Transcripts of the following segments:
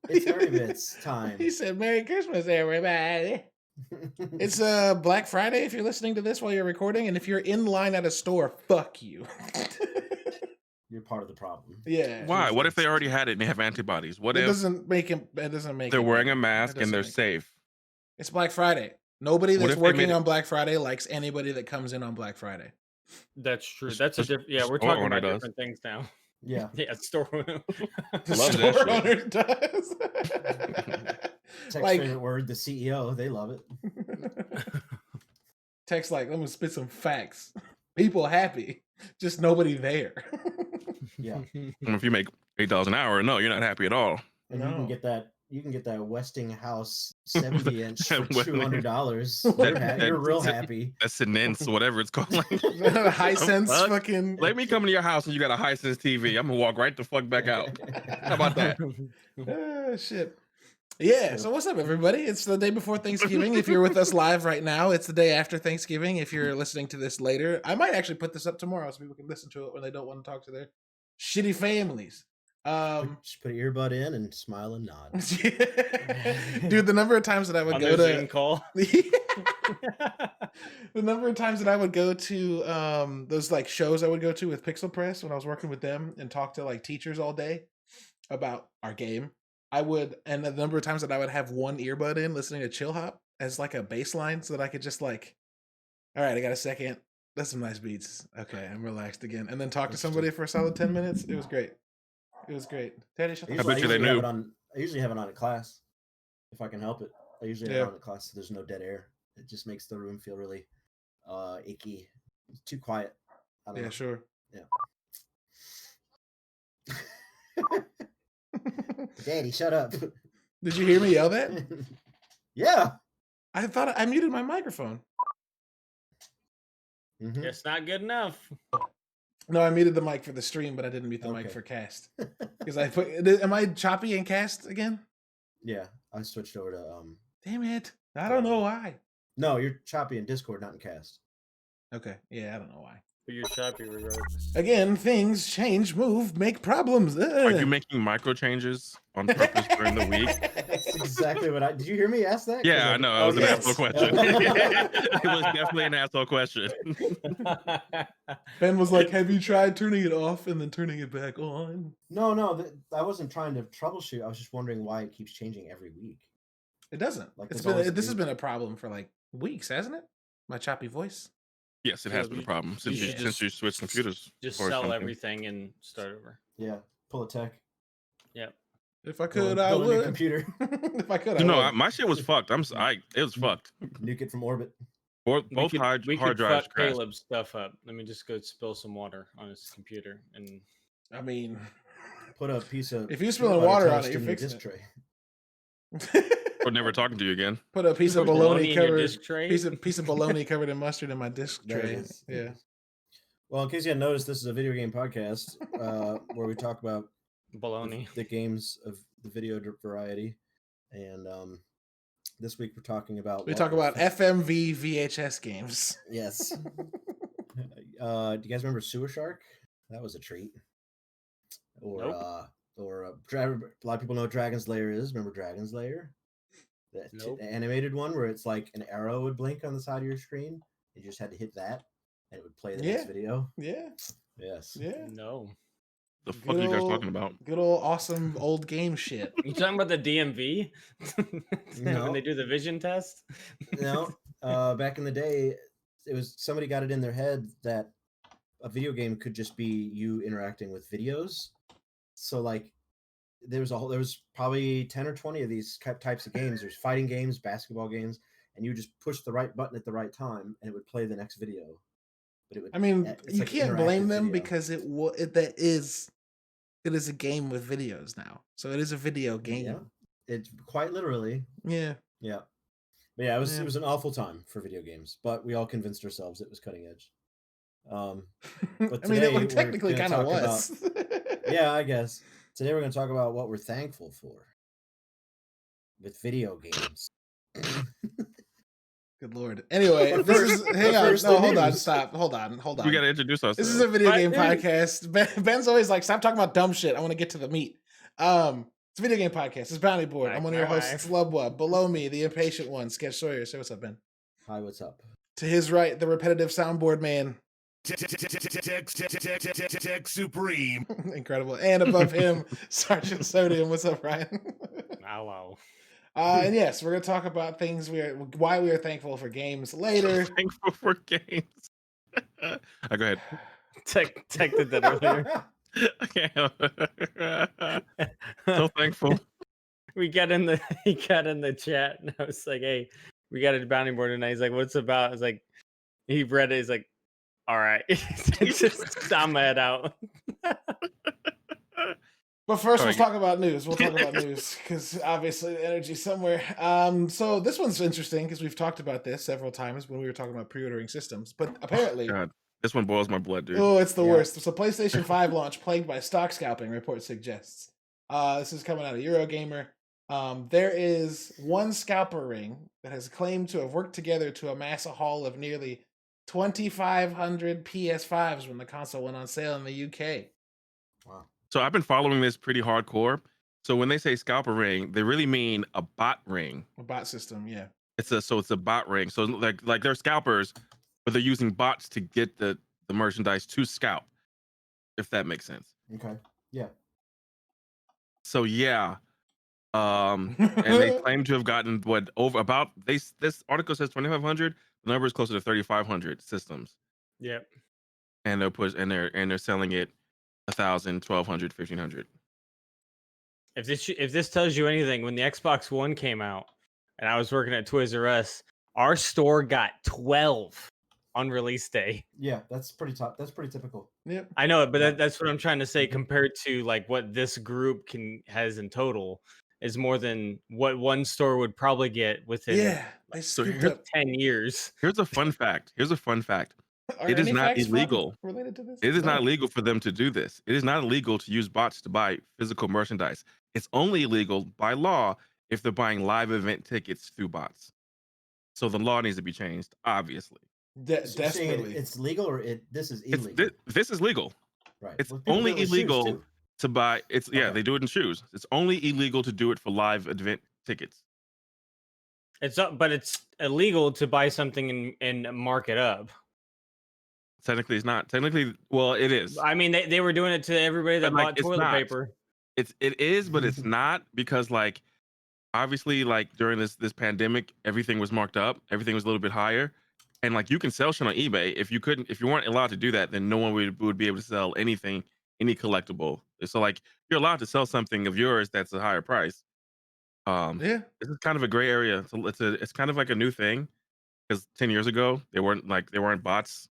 It's Harry Bits He time. said, "Merry Christmas, everybody." It's Black Friday if you're listening to this while you're recording, and if you're in line at a store, fuck you. You're part of the problem. Yeah, Why? What if they Jesus. already had it and they have antibodies? What that if doesn't make him. That doesn't make they're it wearing good. a That mask and doesn't they're make it. safe? It's Black Friday. Nobody What that's if they made working it on Black Friday likes anybody that comes in on Black Friday. That's true. the, That's a the different. Yeah, we're store talking owner about does? different things now. Yeah. Yeah, store. The Loves that store shit. owner does. Tech's Like- favorite word, the CEO. They love it. Text like, let me spit some facts. People happy, just nobody there. Yeah. If you make $8 an hour, no, you're not happy at all. And you No. can get that. You can get that Westinghouse 70-inch for Westinghouse. $200. That- You're real that- happy. That's Sinense, whatever it's called. Like, Hisense fuck? fucking. let me come into your house and you got a Hisense TV. I'm gonna walk right the fuck back out. How about that? Shit. Yeah. So what's up, everybody? It's the day before Thanksgiving. If you're with us live right now, it's the day after Thanksgiving. If you're listening to this later, I might actually put this up tomorrow so people can listen to it when they don't want to talk to their shitty families. Just put your earbud in and smile and nod. Dude, the number of times that I would On go their to Zoom call. the number of times that I would go to those like shows I would go to with Pixel Press when I was working with them and talk to like teachers all day about our game. And the number of times that I would have one earbud in listening to Chill Hop as like a baseline so that I could just like, all right, I got a second. That's some nice beats. Okay, I'm relaxed again. And then talk to somebody for a solid 10 minutes. It was great. It was great. Daddy, shut the I bet you they usually knew. have it on. I usually have it on in class, if I can help it. I usually have it on in class so there's no dead air. It just makes the room feel really icky. It's too quiet. I don't Yeah, know. sure. Daddy, shut up. Did you hear me yell that? Yeah. I thought I muted my microphone. Mhm. It's not good enough. No, I muted the mic for the stream, but I didn't mute the mic Okay. for cast. Because I put. Am I choppy in cast again? Yeah, I switched over to Damn it! I don't know why. No, you're choppy in Discord, not in Cast. Okay, yeah, I don't know why. But you're choppy regardless. Again, things change, move, make problems. Are you making micro changes on purpose during the week? That's exactly what I did. You hear me ask that? 'Cause Yeah, I know. It was an yes. asshole question. It was definitely an asshole question. Ben was like, "Have you tried turning it off and then turning it back on?" No, I wasn't trying to troubleshoot. I was just wondering why it keeps changing every week. It doesn't. Like, It's there's always been. This a has new- been a problem for like weeks, hasn't it? My choppy voice. Yes, it has been a problem since you you, should since you switched computers. Just or sell something. everything and start over. Yeah, pull a tech. Yep. If I could, Build I a new would. computer. If I could, I No, would. my shit was fucked. It was fucked. Nuke it from orbit. Both hard we drives could fuck crashed. Caleb's stuff up. Let me just go spill some water on his computer and I mean, Put a piece of if you're spilling peanut butter water on toast it, you're in your fixing disc it. tray. We're never talking to you again. Put a piece of Put bologna in your covered disc tray. piece of bologna covered in mustard in my disc There it tray. is. Yeah. Well, in case you hadn't noticed, this is a video game podcast where we talk about Baloney. the games of the video variety. And this week we're talking about We what talk we're about FMV VHS games. Yes. Do you guys remember Sewer Shark? That was a treat. Or Nope. A lot of people know what Dragon's Lair is. Remember Dragon's Lair? Nope. The animated one where it's like an arrow would blink on the side of your screen. You just had to hit that and it would play the next Yeah. video. Yeah. Yes. Yeah. No. The fuck are you guys old- talking about? Good old awesome old game shit. You talking about the DMV? No. When they do the vision test? No, back in the day, it was somebody got it in their head that a video game could just be you interacting with videos. So like, there was probably 10 or 20 of these types of games. There's fighting games, basketball games, and you just push the right button at the right time, and it would play the next video. But it would. I mean, it's you like can't blame interactive them video. because it is a game with videos now. So it is a video game. Yeah, it's quite literally. Yeah. Yeah, but yeah, Yeah. it was an awful time for video games. But we all convinced ourselves it was cutting edge. But I mean, today it we're technically gonna kind of talk was. Yeah, I guess. Today we're going to talk about what we're thankful for with video games. Good lord. Anyway, But this first- is hang but on. first No, the hold on. news. Stop. Hold on. We got to introduce ourselves. This is a video Right, game dude. podcast. Ben's always like, stop talking about dumb shit. I want to get to the meat. It's a video game podcast. It's Bounty Board. I'm one of your Alright. hosts, Lubwa. Below me, the impatient one, Sketch Sawyer. Say what's up, Ben. Hi, what's up? To his right, the repetitive soundboard man. Tech Supreme. Incredible. And above him, Sergeant Sodium. What's up, Ryan? Hello. And yes, we're going to talk about why we are thankful for games later. Thankful for games. Go ahead. Tech did that earlier. Okay. So thankful. He got in the chat and I was like, hey, we got a bounty board tonight. He's like, what's it about? I was like, he read it. He's like, all right. Just I'm head out. But first, All let's right. talk about news. We'll talk about news because obviously the energy's somewhere. So this one's interesting because we've talked about this several times when we were talking about pre-ordering systems. But apparently, God, this one boils my blood, dude. oh, it's the Yeah. worst. So PlayStation 5 launch plagued by stock scalping, report suggests. This is coming out of Eurogamer. There is one scalper ring that has claimed to have worked together to amass a haul of nearly 2,500 PS5s when the console went on sale in the UK. Wow. So I've been following this pretty hardcore. So when they say scalper ring, they really mean a bot ring. A bot system, yeah. It's a bot ring. So like they're scalpers, but they're using bots to get the merchandise to scalp, if that makes sense. Okay. Yeah. So yeah. And they claim to have gotten this article says 2,500. The number is closer to 3,500 systems. Yep. And they're selling it 1,000, 1,200, 1,500. If this tells you anything, when the Xbox One came out and I was working at Toys R Us, our store got 12 on release day. Yeah, that's pretty top. That's pretty typical. Yep. I know it, but that's what I'm trying to say. Compared to like what this group has in total, is more than what one store would probably get within Yeah. They So scooped here's- up. 10 years. Here's a fun fact. Are It is any not facts illegal. related to this? It is No. not illegal for them to do this. It is not illegal to use bots to buy physical merchandise. It's only illegal by law if they're buying live event tickets through bots. So the law needs to be changed, obviously. So you're saying Desperately. it's legal or this is It's, illegal? this is legal Right. it's Well, people only do it with shoes, illegal. too. to buy. Okay. They do it in shoes. It's only illegal to do it for live event tickets. But it's illegal to buy something and mark it up. Technically, it's not. Technically, well, it is. I mean, they were doing it to everybody that But, like, bought it's toilet not. paper. It is, but it's not, because like obviously like during this pandemic, everything was marked up, everything was a little bit higher, and like you can sell shit on eBay. If you weren't allowed to do that, then no one would be able to sell anything, any collectible. So like you're allowed to sell something of yours that's a higher price. Yeah. This is kind of a gray area. So it's kind of like a new thing, because 10 years ago they weren't bots.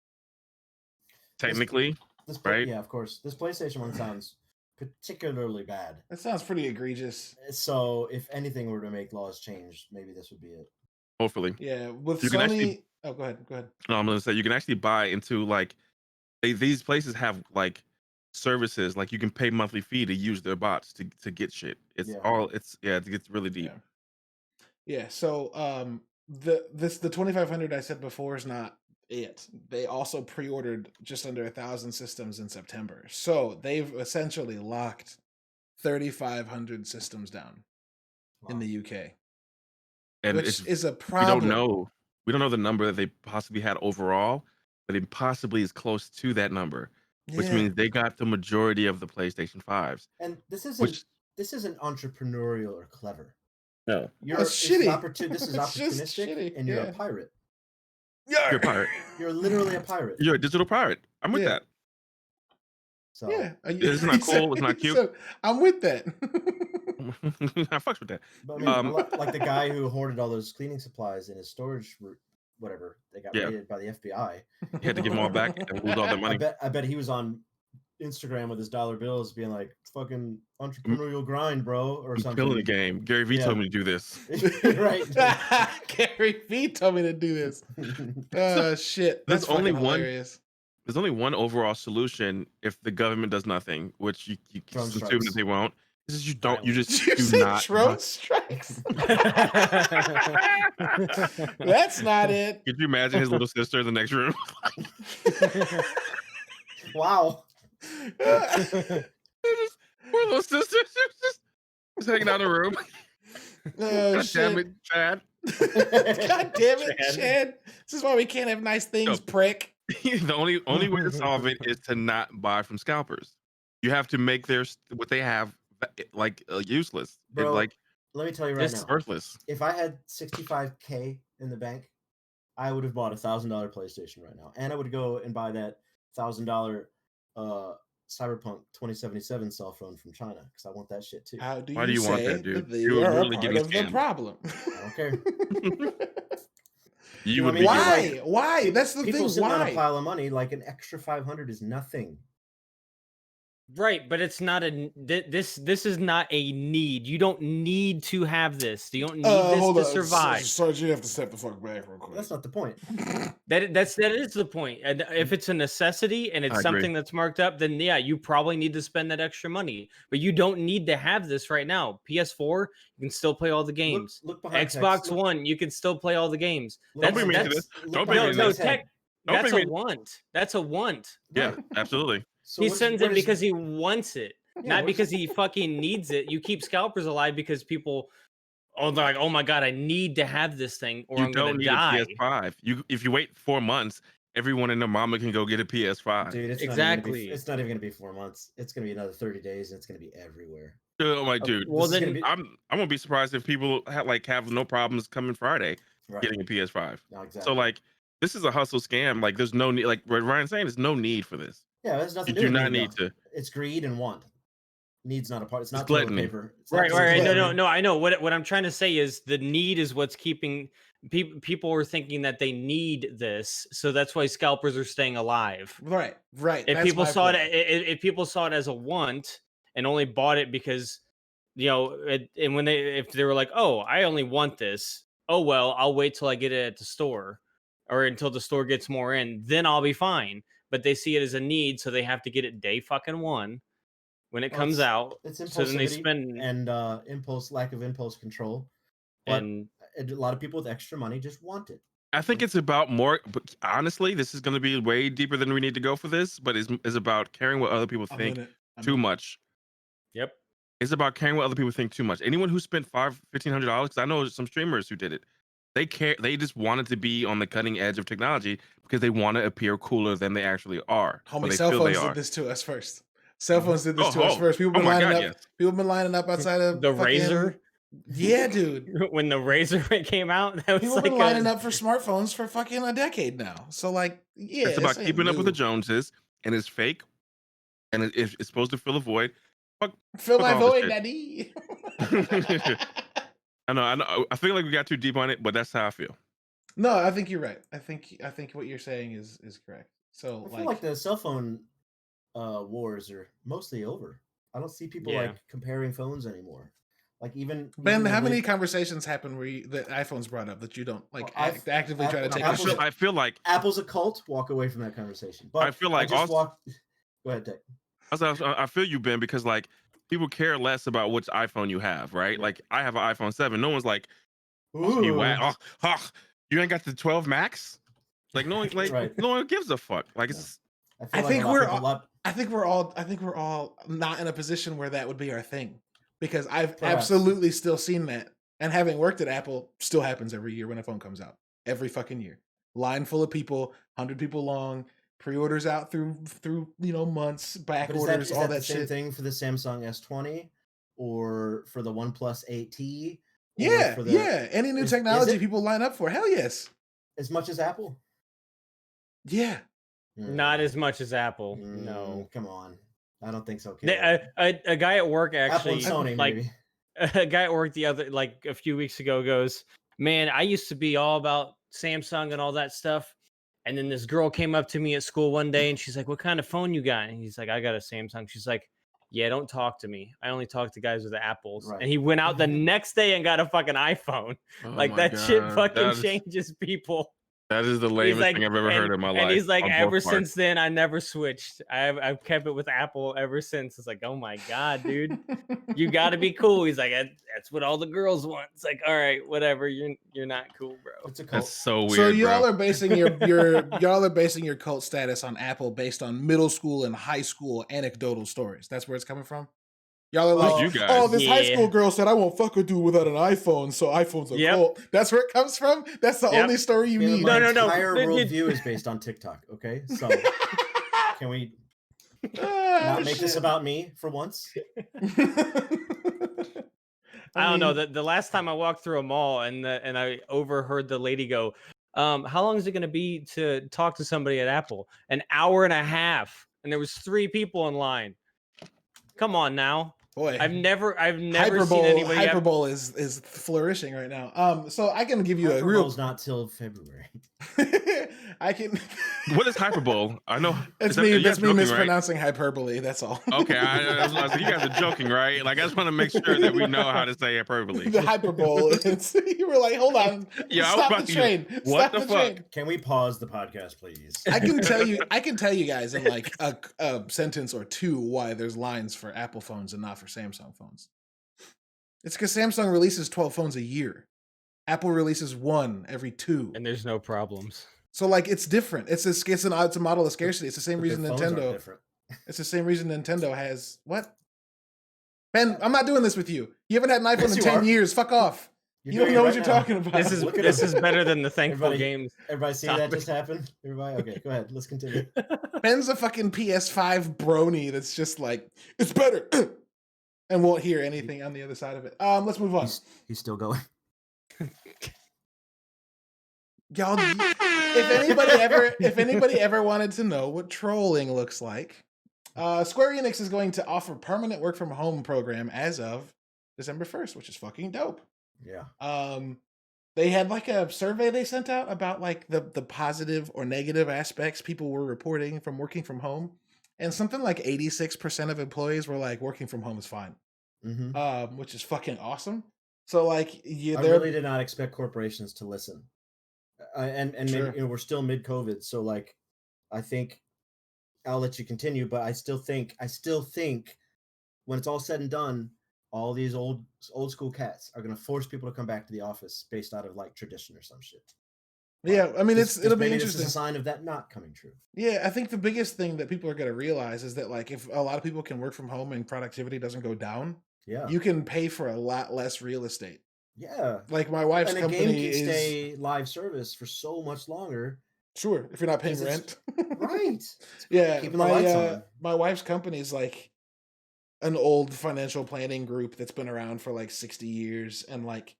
Technically, right? Yeah, of course. This PlayStation one sounds particularly bad. That sounds pretty egregious. So if anything were to make laws change, maybe this would be it. hopefully. Yeah. With You Sony. can actually- Oh, go ahead. Go ahead. No, I'm gonna say you can actually buy into like these places have like services, like you can pay monthly fee to use their bots to get shit. It gets really deep. Yeah. So the 2,500 I said before is not it. They also pre-ordered just under 1,000 systems in September. So they've essentially locked 3,500 systems down in Wow. the UK, And which it's, is a we problem. don't know. We don't know the number that they possibly had overall, but it possibly is close to that number, which Yeah. means they got the majority of the PlayStation 5s. And this Which isn't entrepreneurial or clever. no, This is shitty. This is It's just opportunistic, shitty, and you're yeah. a pirate. you're a pirate. You're literally a pirate. You're a digital pirate. I'm with Yeah. So Yeah. It's not cool, it's not he cute. said, I'm with that. that. I fucks with that. but I mean, Um, like the guy who hoarded all those cleaning supplies in his storage, whatever, they got Yeah. raided by the FBI. You had to give them all back and lose all that money. I bet he was on Instagram with his dollar bills, being like, "Fucking entrepreneurial grind, bro," or I'm something. killing the game. Gary Vee Yeah. told me to do this. Right. Gary Vee told me to do this. Shit. There's That's only fucking one- hilarious. There's only one overall solution if the government does nothing, which you Drone can assume strikes. that they won't. This is you just You do said not. drone strikes. That's not it. Could you imagine his little sister in the next room? Wow. Poor little sister. She was just Just hanging out in a room. Oh God damn shit! it, Chad. God damn it, Chad. Chad! This is why we can't have nice things, Yo. prick. The only way to solve it is to not buy from scalpers. You have to make what they have useless. Bro, Like let me tell you right Just now. worthless. If I had 65K in the bank, I would have bought $1,000 PlayStation right now, and I would go and buy that $1,000 Cyberpunk 2077 cell phone from China because I want that shit too. How do Why you do you want say that, dude? that You're you are a literally part getting of the scammed. problem? I don't care. You You know would what be I mean? getting- Why? That's the People thing. sitting on a Why? pile of money, like an extra 500 is nothing. Right, but it's not this is not a need. You don't need to have this. You don't need this Hold to on. survive. Sarge, you have to step the fuck back real quick. That's not the point. That is the point. And if it's a necessity and I it's agree. something that's marked up, then yeah, you probably need to spend that extra money. But you don't need to have this right now. PS4, you can still play all the games. Look behind Xbox text. Look- One, you can still play all the games. look Don't bring behind me into text. this. Look Don't bring me behind into no, this. text head. Don't that's a bring me- want. That's a want. Yeah, Right. absolutely. So He what is- sends what it is- because he wants it, Yeah, not what is- because he fucking needs it. You keep scalpers alive because people, they're like, oh my god, I need to have this thing or You I'm don't gonna need die. a PS5. If you wait 4 months, everyone and their mama can go get a PS5. Dude, it's Exactly. Not even gonna be 4 months. It's gonna be another 30 days, and it's gonna be everywhere. Oh my dude. Well, This is then gonna be- I'm gonna be surprised if people have no problems coming Friday Right. getting a PS5. No, exactly. So like this is a hustle scam. Like there's no need. Like what Ryan's saying, there's no need for this. yeah, that's You nothing to do with not need, need though. to. It's greed and want. Need's not a part. It's not It's toilet gluttony. paper. It's not right. toilet No, paper. I know. What I'm trying to say is the need is what's keeping people are thinking that they need this, so that's why scalpers are staying alive. Right. If That's people my saw point. if people saw it as a want and only bought it because and when if they were like, oh, I only want this, oh well, I'll wait till I get it at the store or until the store gets more in, then I'll be fine. But they see it as a need, so they have to get it day fucking one when it Well, comes it's- out. It's So then they impulsivity spend and lack of impulse control. But and a lot of people with extra money just want it. I think it's about more. But honestly, this is going to be way deeper than we need to go for this. But is about caring what other people I'm think in it. I'm too in it. much. yep. It's about caring what other people think too much. Anyone who spent $1,500, because I know some streamers who did it. They care. They just wanted to be on the cutting edge of technology because they want to appear cooler than they actually are. or Homie, they cell feel they phones are. did this to us first. Cell phones did this Oh, to us oh. first. People Oh been my lining God, up. yes. People been lining up outside of The fucking- Razor. Yeah, dude. When the Razor came out, that was People like been lining up for smartphones for fucking a decade now. So like, yeah, It's about this ain't keeping up with the new. Joneses, and it's fake, and it's supposed to fill a void. Fill fuck my all this void, shit. daddy. I know. I feel like we got too deep on it, but that's how I feel. No, I think you're right. I think what you're saying is correct. So I feel like the cell phone wars are mostly over. I don't see people Yeah. like comparing phones anymore. Like even Ben, even how when- many conversations happen where that iPhone's brought up that you don't like Well, I've- actively try to Apple- take? I a Apple's- shit? feel like Apple's a cult? Walk away from that conversation. But I feel like just also- walk. Go ahead, Dick. I feel you, Ben, because like people care less about which iPhone you have, right? Like I have an iPhone 7. No one's like, you ain't got the 12 Max. Like no one, Right. no one gives a fuck. Like it's I feel think a lot of we're people all- love- I think we're all not in a position where that would be our thing, because I've Perhaps. absolutely still seen that, and having worked at Apple, still happens every year when a phone comes out. Every fucking year, line full of people, 100 people long, pre-orders out through months, back But is orders, all the that same shit. thing for the Samsung S20 or for the OnePlus 8T? or Yeah, for the- yeah. Any new is technology it? people line up for? Hell yes. As much as Apple? Yeah. not as much as Apple. No. Come on. I don't think so. A guy at work Apple actually and Sony, like maybe. a guy at work a few weeks ago goes, man, I used to be all about Samsung and all that stuff. And then this girl came up to me at school one day and she's like, what kind of phone you got? And he's like, I got a Samsung. She's like, yeah, don't talk to me. I only talk to guys with Apples. Right. And he went out the next day and got a fucking iPhone. oh Like my that shit God, fucking changes people. That is the He's lamest like- thing I've ever heard in my life. And he's like, on both ever parts. since then, I never switched. I've kept it with Apple ever since. It's like, oh my God, dude. You got to be cool. He's like, that's what all the girls want. It's like, all right, whatever. You're not cool, bro. It's a cult. That's so weird. So y'all bro. are basing y'all are basing your cult status on Apple based on middle school and high school anecdotal stories. That's where it's coming from. Y'all are Who's like, you guys? oh, this high Yeah. school girl said I won't fuck a dude without an iPhone, so iPhone's a Yep. cult. That's where it comes from. That's the Yep. only story you Caleb, need. my No, no. entire Dude, worldview is based on TikTok. Okay, so can we Ah, not make this shit. about me for once? I don't know. mean, The last time I walked through a mall and I overheard the lady go, how long is it going to be to talk to somebody at Apple? An hour and a half, and there was 3 people in line. Come on now. boy, I've never seen anybody. hyperbole is flourishing right now. So I can give you a real. Hyperbole's not till February. I can. What is hyperbole? I know. It's is me. you That's guys me joking, right? mispronouncing hyperbole. That's all. Okay, I was like, you guys are joking, right? Like, I just want to make sure that we know how to say hyperbole. The hyperbole. You were like, hold on. Yeah, I was Stop about the to- train. what Stop the the fuck? train. Can we pause the podcast, please? I can tell you guys in like a sentence or two why there's lines for Apple phones and not for Samsung phones. It's because Samsung releases 12 phones a year. Apple releases 1 every 2. And there's no problems. So like it's different. It's a model of scarcity. It's the same But their reason phones aren't Nintendo. different. It's the same reason Nintendo has what? Ben, I'm not doing this with you. You haven't had an iPhone Yes, in you 10 are. year. Fuck off. You're You don't doing know it what right you're now. talking about. This is Look it this up. is better than the Thankful Everybody- Games. Everybody see that Topic. just happened? Everybody? Okay, go ahead. Let's continue. Ben's a fucking PS5 brony that's just like, it's better. And won't hear anything on the other side of it. Let's move on. He's still going. Y'all, if anybody ever wanted to know what trolling looks like, Square Enix is going to offer permanent work from home program as of December 1st, which is fucking dope. Yeah. They had like a survey they sent out about like the positive or negative aspects people were reporting from working from home, and something like 86% of employees were like working from home is fine, Mm-hmm. which is fucking awesome. So like, I really did not expect corporations to listen, and Sure. maybe, we're still mid-COVID, so like, I think I'll let you continue, but I still think when it's all said and done, all these old school cats are gonna force people to come back to the office based out of like tradition or some shit. Yeah, I mean, it'll be maybe interesting. This is a sign of that not coming true. Yeah, I think the biggest thing that people are going to realize is that like if a lot of people can work from home and productivity doesn't go down, Yeah. you can pay for a lot less real estate. Yeah. Like my wife's And a game company can is stay live service for so much longer. sure if you're not paying 'Cause rent. Right. Yeah, Keeping the lights on. my wife's company is like an old financial planning group that's been around for like 60 years, and like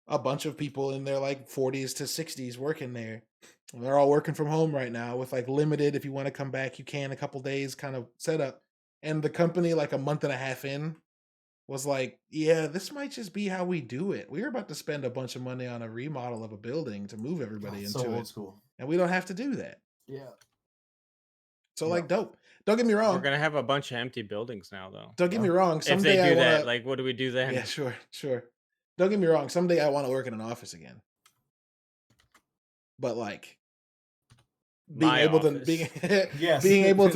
a bunch of people in their like 40s to 60s working there. And they're all working from home right now with like limited, if you want to come back, you can, a couple days kind of setup. And the company, like a month and a half in, was like, yeah, this might just be how we do it. We're about to spend a bunch of money on a remodel of a building to move everybody So into old it. school. And we don't have to do that. Yeah. So Yeah. like dope. Don't get me We're wrong. gonna have a bunch of empty buildings now, though. Don't get me wrong. If Someday they do I that, wanna, like, what do we do then? yeah, sure. Don't get me wrong. Someday I want to work in an office again. But like being My able office. to Yes. being able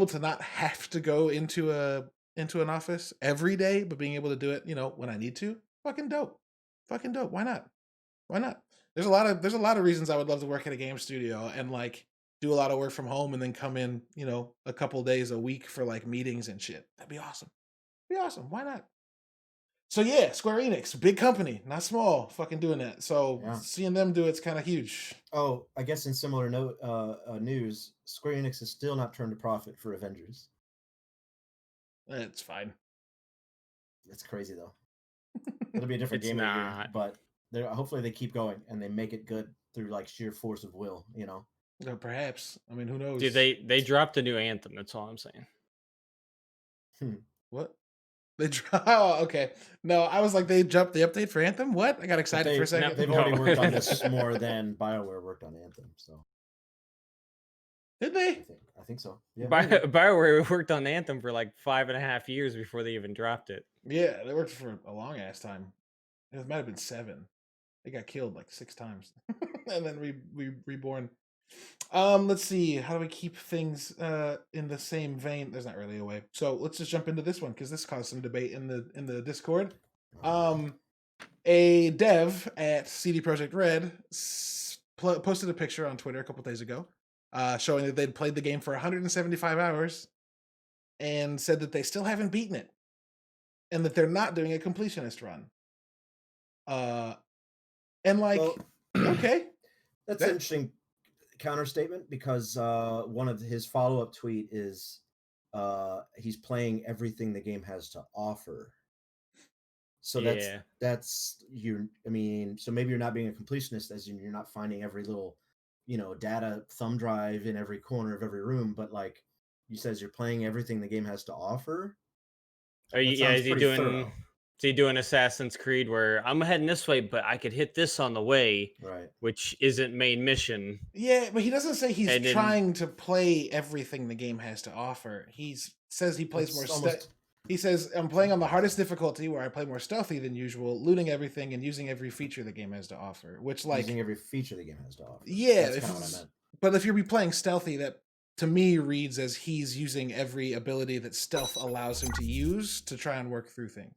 to not have to go into an office every day, but being able to do it, when I need to, fucking dope. Fucking dope. Why not? Why not? There's a lot of reasons I would love to work at a game studio and like do a lot of work from home and then come in, a couple days a week for like meetings and shit. That'd be awesome. Be awesome. Why not? So yeah, Square Enix, big company, not small, fucking doing that. So Yeah. seeing them do it's kind of huge. Oh, I guess in similar news, Square Enix has still not turned a profit for Avengers. It's fine. It's crazy though. It'll be a different It's game every year, not. but hopefully they keep going and they make it good through like sheer force of will. Perhaps. I mean, who knows? Dude, they dropped a new anthem. That's all I'm saying. What? Oh, okay. No, I was like, they dropped the update for Anthem. What? I got excited for a second. They've No. already worked on this more than BioWare worked on Anthem. So Did they? I think so. Yeah. BioWare worked on Anthem for like 5.5 years before they even dropped it. Yeah, they worked for a long ass time. It might have been 7. They got killed like 6 times, and then reborn. Let's see. How do we keep things in the same vein? There's not really a way. So let's just jump into this one because this caused some debate in the Discord. A dev at CD Projekt Red posted a picture on Twitter a couple days ago, showing that they'd played the game for 175 hours, and said that they still haven't beaten it. and that they're not doing a completionist run. And like, Well, okay, that's that- an interesting counter statement because one of his follow-up tweet is he's playing everything the game has to offer. So Yeah. that's you. I mean, so maybe you're not being a completionist, as in you're not finding every little, data thumb drive in every corner of every room. But like you says, you're playing everything the game has to offer. That sounds Is he pretty doing? thorough. Is he doing Assassin's Creed where I'm heading this way, but I could hit this on the way, Right. which isn't main mission? yeah, but he doesn't say he's And then- trying to play everything the game has to offer. He says he plays It's more almost- He says, I'm playing on the hardest difficulty where I play more stealthy than usual, looting everything and using every feature the game has to offer. Which, like, using every feature the game has to offer. yeah, That's if kind of what I it's- meant. but if you're playing stealthy, that to me reads as he's using every ability that stealth allows him to use to try and work through things,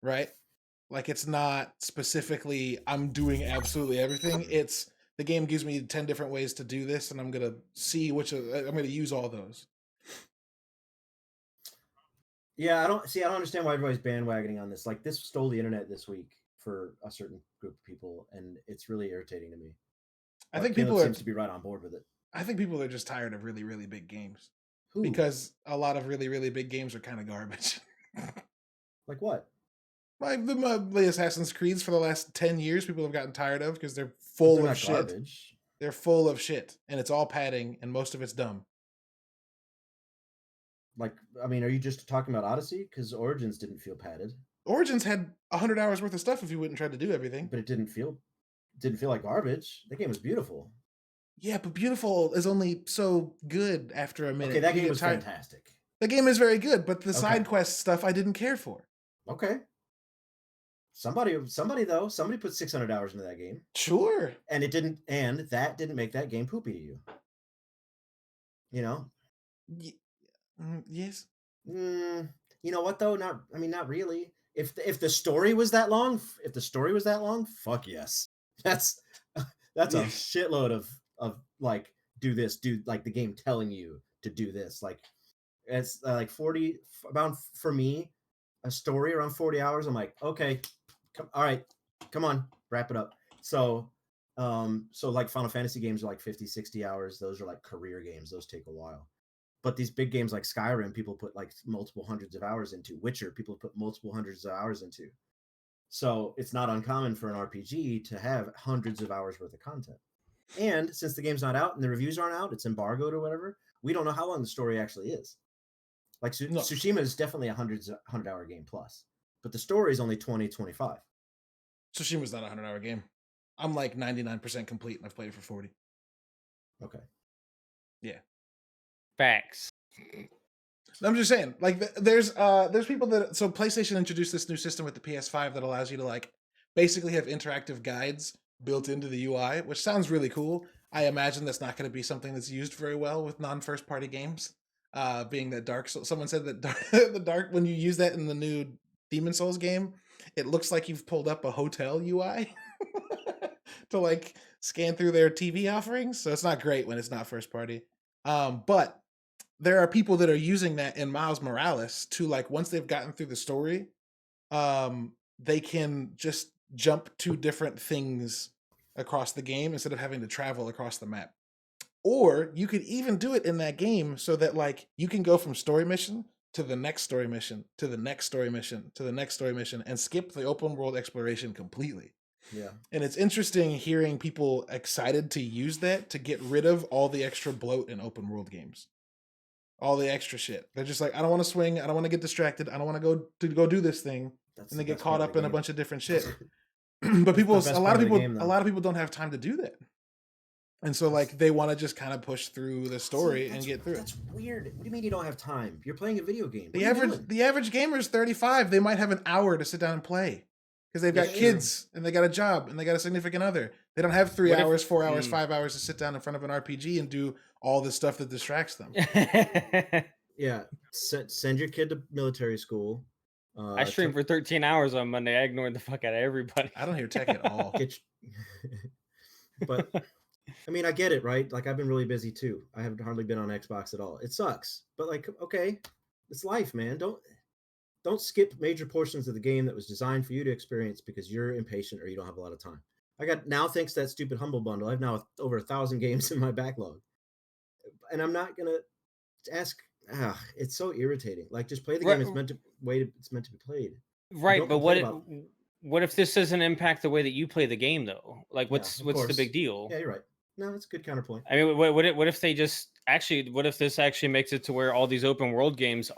right? Like, it's not specifically I'm doing absolutely everything. It's the game gives me 10 different ways to do this, and I'm gonna see I'm gonna use all those. Yeah, I don't understand why everybody's bandwagoning on this. Like, this stole the internet this week for a certain group of people, and it's really irritating to me. I But think Caleb people are seems to be right on board with it. I think people are just tired of really, really big games. Who? Because a lot of really, really big games are kind of garbage. Like what? Like the Assassin's Creeds for the last 10 years, people have gotten tired of because they're full They're of not shit. garbage. They're full of shit, and it's all padding, and most of it's dumb. Like, I mean, are you just talking about Odyssey? Because Origins didn't feel padded, Origins had 100 hours worth of stuff if you wouldn't try to do everything. but it didn't feel like garbage. That game was beautiful. Yeah, but beautiful is only so good after a minute. Okay, that You game get was tired- fantastic. The game is very good, but the Okay. side quest stuff I didn't care for. Okay. Somebody put 600 hours into that game, Sure. and that didn't make that game poopy to you. You know? Yes. You know what though? Not really. If the story was that long, fuck yes. That's a Yeah. shitload of like do like the game telling you to do this. Like it's like 40 about for me, a story around 40 hours. I'm like, okay, all right, come on, wrap it up. So like Final Fantasy games are like 50, 60 hours. Those are like career games. Those take a while. But these big games like Skyrim, people put like multiple hundreds of hours into. Witcher, people put multiple hundreds of hours into. So it's not uncommon for an RPG to have hundreds of hours worth of content. And since the game's not out and the reviews aren't out, it's embargoed or whatever, we don't know how long the story actually is. Like No. Tsushima is definitely a 100-hour game plus, but the story is only 20, 25. Tsushima's not a 100-hour game. I'm like 99% complete, and I've played it for 40. Okay. Facts. I'm just saying, like, there's people that so PlayStation introduced this new system with the PS5 that allows you to like basically have interactive guides built into the UI, which sounds really cool. I imagine that's not going to be something that's used very well with non-first party games. Being that someone said that the Dark when you use that in the new Demon Souls game, it looks like you've pulled up a hotel UI to like scan through their TV offerings. So it's not great when it's not first party. But there are people that are using that in Miles Morales to like once they've gotten through the story, they can just jump to different things across the game instead of having to travel across the map. Or you could even do it in that game so that like you can go from story mission to the next story mission to the next story mission to the next story mission and skip the open world exploration completely. Yeah. And it's interesting hearing people excited to use that to get rid of all the extra bloat in open world games. All the extra shit. They're just like, I don't want to swing. I don't want to get distracted. I don't want to go do this thing. That's And they the get best caught part up the in a game. bunch of different shit. But people, best a part lot of of the people, game, though. a lot of people don't have time to do that. And so like they want to just kind of push through the story and get through it. That's weird. What do you mean you don't have time? You're playing a video game. What The are you doing? average gamer is 35. They might have an hour to sit down and play because they've got That's kids and they got a job and they got a significant other. They don't have 3 What if- hours, 4 hours, Hmm. 5 hours to sit down in front of an RPG and do all the stuff that distracts them. Yeah, send your kid to military school. I streamed for 13 hours on Monday. I ignored the fuck out of everybody. I don't hear tech at all. Get but I mean, I get it, right? Like I've been really busy too. I haven't hardly been on Xbox at all. It sucks, but like, okay, it's life, man. don't skip major portions of the game that was designed for you to experience because you're impatient or you don't have a lot of time. I got now, thanks to that stupid Humble Bundle, I've now over 1,000 games in my backlog, and I'm not gonna ask. It's so irritating. Like, just play the game. It's meant to It's meant to be played. Right, but what if this doesn't impact the way that you play the game though? Like, what's the big deal? Yeah, you're right. No, that's a good counterpoint. I mean, what if they just actually? What if this actually makes it to where all these open world games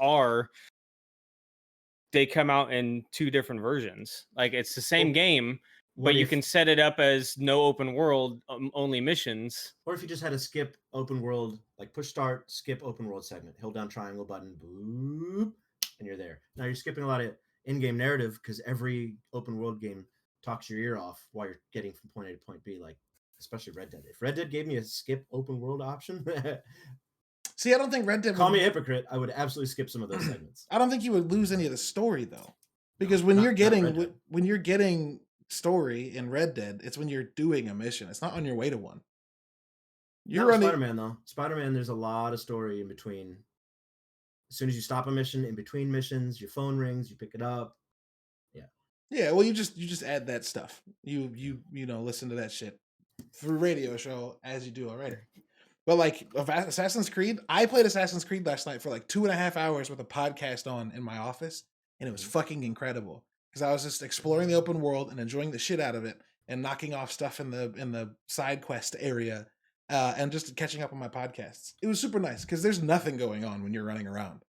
they come out in 2 different versions? Like, it's the same game, but you can set it up as no open world, only missions. Or if you just had a skip open world, like push start, skip open world segment, hold down triangle button, boop, and you're there. Now you're skipping a lot of in-game narrative because every open world game talks your ear off while you're getting from point A to point B, like especially Red Dead. If Red Dead gave me a skip open world option, See, I don't think Red Dead. Call me a hypocrite. I would absolutely skip some of those segments. I don't think you would lose any of the story though, because when you're getting story in Red Dead, it's when you're doing a mission. It's not on your way to one. You're running Spider-Man though. Spider-Man, there's a lot of story in between. As soon as you stop a mission, in between missions, your phone rings, you pick it up. Yeah. Well, you just add that stuff. You listen to that shit through radio show as you do already. But like Assassin's Creed, I played Assassin's Creed last night for like 2.5 hours with a podcast on in my office, and it was fucking incredible because I was just exploring the open world and enjoying the shit out of it and knocking off stuff in the side quest area and just catching up on my podcasts. It was super nice because there's nothing going on when you're running around.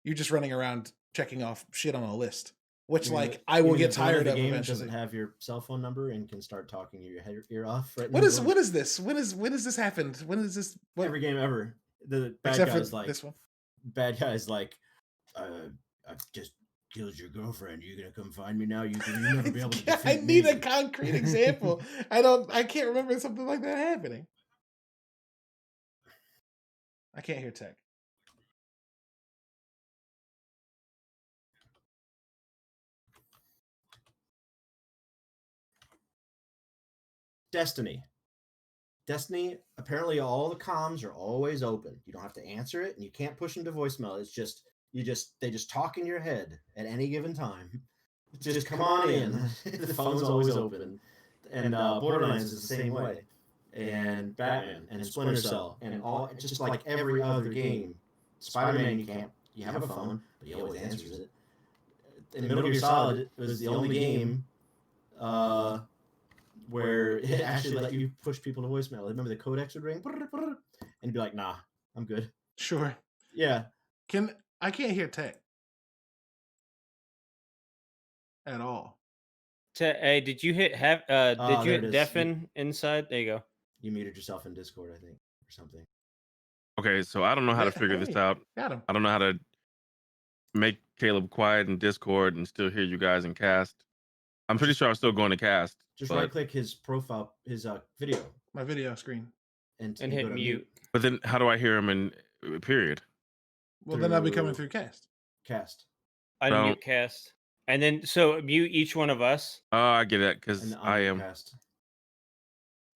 You're just running around checking off shit on a list, which I will get tired of eventually. Doesn't have your cell phone number and can start talking your ear off. Right. What is this? When has this happened? When is this? Every game ever. The bad Except guy's for like this one. Bad guy's like, I've just killed your girlfriend. You're gonna come find me now. You'll never be able to defeat I need me. a concrete example. I can't remember something like that happening. I can't hear tech. Destiny, apparently all the comms are always open. You don't have to answer it and you can't push them to voicemail. It's just they just talk in your head at any given time. Just come on in. The phone's always open. And Borderlands is the same way. And Batman and Splinter Cell and all, just like every other game. Spider-Man, you have a phone, but he always answers it. And Metal Gear Solid was the only game where it actually let you push people to voicemail. I remember the codex would ring and you'd be like, nah, I'm good. Sure. Yeah. I can't hear tech at all. Hey, did you hit deafen inside? There you go. You muted yourself in Discord, I think, or something. Okay, so I don't know how to figure this out. Got him. I don't know how to make Caleb quiet in Discord and still hear you guys in cast. I'm pretty sure I'm still going to cast. Just right click his profile, his video. My video screen. And hit mute. But then how do I hear him in period? Well, then I'll be coming through cast. Unmute cast. And then so mute each one of us. Oh, I get it, because I am cast.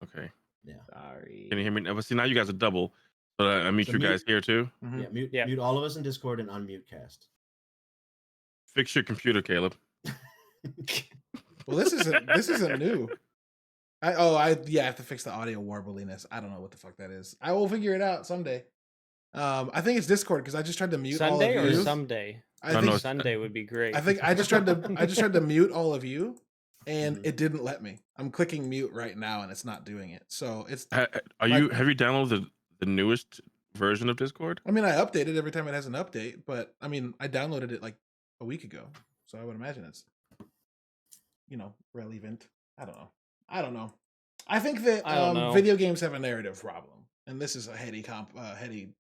Okay. Yeah. Sorry. Can you hear me? But see, now you guys are double. So I mute you guys here too. Mm-hmm. Yeah, mute all of us in Discord and unmute cast. Fix your computer, Caleb. Well, this isn't new. I have to fix the audio warbliness. I don't know what the fuck that is. I will figure it out someday. I think it's Discord because I just tried to mute Sunday all of you. or someday. I think Sunday would be great. I think I just tried to mute all of you, and it didn't let me. I'm clicking mute right now, and it's not doing it. So it's. Have you downloaded the newest version of Discord? I mean, I update it every time it has an update, but I mean, I downloaded it like a week ago, so I would imagine it's, relevant. I don't know. I think that video games have a narrative problem, and this is a heady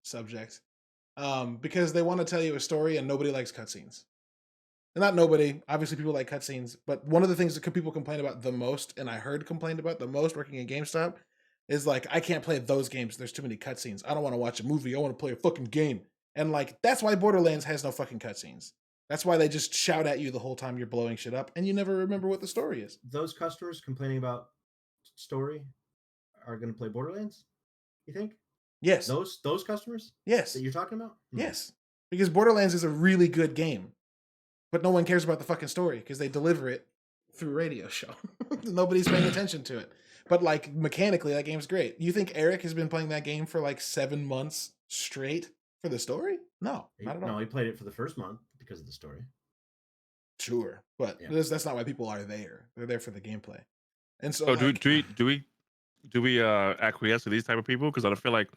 subject, because they want to tell you a story, and nobody likes cutscenes. And not nobody, obviously people like cutscenes, but one of the things that people complain about the most, and I heard complained about the most working at GameStop, is like, I can't play those games. There's too many cutscenes. I don't want to watch a movie. I want to play a fucking game. And like, that's why Borderlands has no fucking cutscenes. That's why they just shout at you the whole time you're blowing shit up, and you never remember what the story is. Those customers complaining about story are going to play Borderlands, you think? Yes. Those customers? Yes. That you're talking about? Yes. Because Borderlands is a really good game. but no one cares about the fucking story because they deliver it through radio show. Nobody's paying attention to it. But like mechanically, that game's great. You think Eric has been playing that game for like 7 months straight for the story? No, not at all. No, he played it for the first month because of the story. Sure, but Yeah. that's not why people are there. They're there for the gameplay. And so, So like, do we acquiesce to these type of people? Because I feel like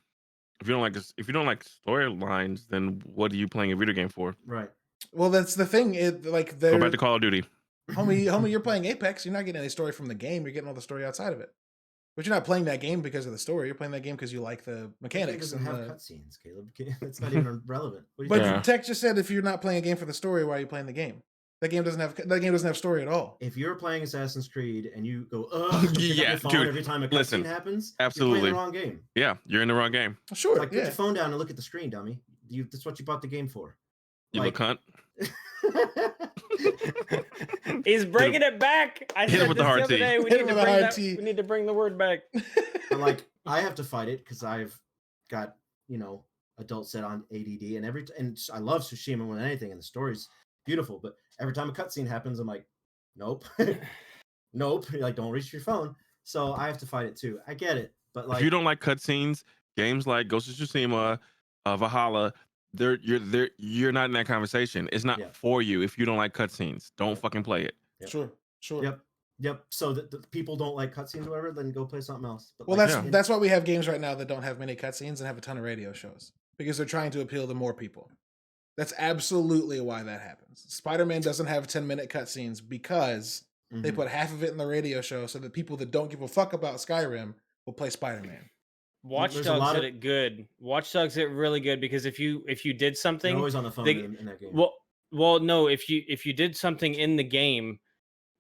if you don't like storylines, then what are you playing a video game for? Right. well, that's the thing. It like Go they're back to Call of Duty. homie, you're playing Apex. You're not getting any story from the game. You're getting all the story outside of it. But you're not playing that game because of the story. You're playing that game because you like the The game mechanics. doesn't And have the... cutscenes, Caleb. It's not even relevant. What are you But talking Yeah. about? Tech just said if you're not playing a game for the story, why are you playing the game? That game doesn't have story at all. If you're playing Assassin's Creed and you go, ugh, pick up Yeah, your phone dude, every time a listen, cutscene happens, absolutely. you're playing the wrong game. Yeah, you're in the wrong game. Sure, Like, put yeah. your phone down and look at the screen, dummy. That's what you bought the game for. You Like- look cunt. He's bringing it back. I Hit him said with this the hard the other T. day. We Hit need him to with the bring hard that. T. We need to bring the word back. But like, I have to fight it because I've got, adult set on ADD, and and I love Tsushima more than anything, and the story's beautiful. But every time a cutscene happens, I'm like, nope, nope. You're like, don't reach your phone. So I have to fight it too. I get it, but like, If you don't like cutscenes, games like Ghost of Tsushima, Valhalla, you're not in that conversation. It's not Yeah. for you if you don't like cutscenes. Don't fucking play it. Yep. Sure. Yep. So the people don't like cutscenes or whatever, then go play something else. But Well, like, Yeah. that's why we have games right now that don't have many cutscenes and have a ton of radio shows because they're trying to appeal to more people. That's absolutely why that happens. Spider-Man doesn't have 10-minute cutscenes because they Mhm. put half of it in the radio show so that people that don't give a fuck about Skyrim will play Spider-Man. Watch There's a Dogs lot did of- it good. Watch Dogs did it really good because if you did They're something, always on the phone they- in that game. well, no, if you did something in the game,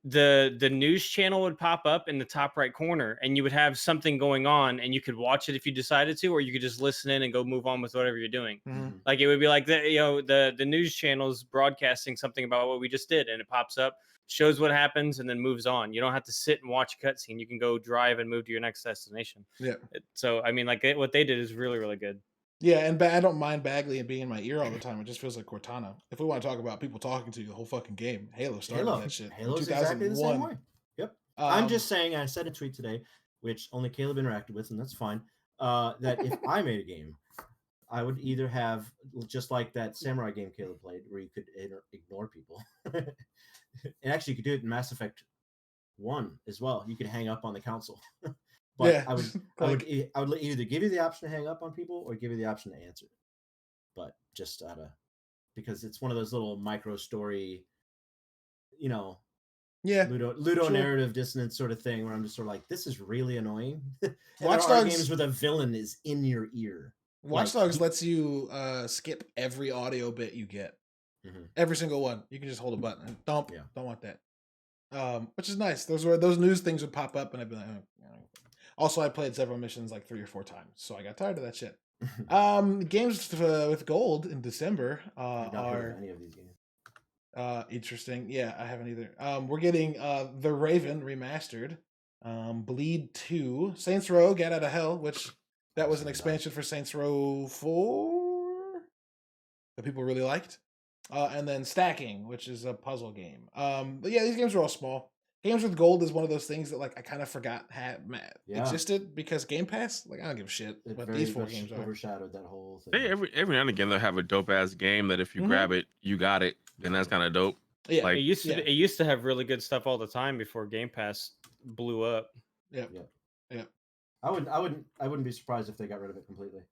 the news channel would pop up in the top right corner, and you would have something going on, and you could watch it if you decided to, or you could just listen in and go move on with whatever you're doing. Mhm. Like it would be like the news channel's broadcasting something about what we just did, and it pops up, shows what happens, and then moves on. You don't have to sit and watch a cutscene. You can go drive and move to your next destination. Yeah. So I mean, like what they did is really, really good. Yeah, and I don't mind Bagley being in my ear all the time. It just feels like Cortana. If we want to talk about people talking to you the whole fucking game, Halo started that shit. in Halo's exactly the same 2001. way. Yep. I'm Um, just saying, I said a tweet today, which only Caleb interacted with, and that's fine. That if I made a game, I would either have just like that samurai game Caleb played, where you could ignore people. And actually, you could do it in Mass Effect 1 as well. You could hang up on the council. But Yeah, I would either give you the option to hang up on people or give you the option to answer. But just because it's one of those little micro story, yeah, Ludo sure. narrative dissonance sort of thing, where I'm just sort of like, this is really annoying. And Watch there are Dogs- games where the villain is in your ear. Watch like, Dogs lets you skip every audio bit you get. Mhm. Every single one. You can just hold a button and dump. Yeah. Don't want that. Which is nice. Those news things would pop up and I'd be like, Also, I played several missions like 3 or 4 times, so I got tired of that shit. Games with gold in December I've not heard are of any of these games. interesting. Yeah, I haven't either. We're getting The Raven remastered, Bleed 2, Saints Row: Get Out of Hell, which that was an expansion for Saints Row 4 that people really liked. And then Stacking, which is a puzzle game. But yeah, these games are all small. Games with gold is one of those things that like I kind of forgot Yeah. existed because Game Pass. Like I don't give a shit. It But very these 4 much games are. overshadowed that whole thing. They every now and again they'll have a dope ass game that if you Mhm. grab it, you got it, and that's kind of dope. Yeah, like- It used to yeah. it used to have really good stuff all the time before Game Pass blew up. I wouldn't be surprised if they got rid of it completely.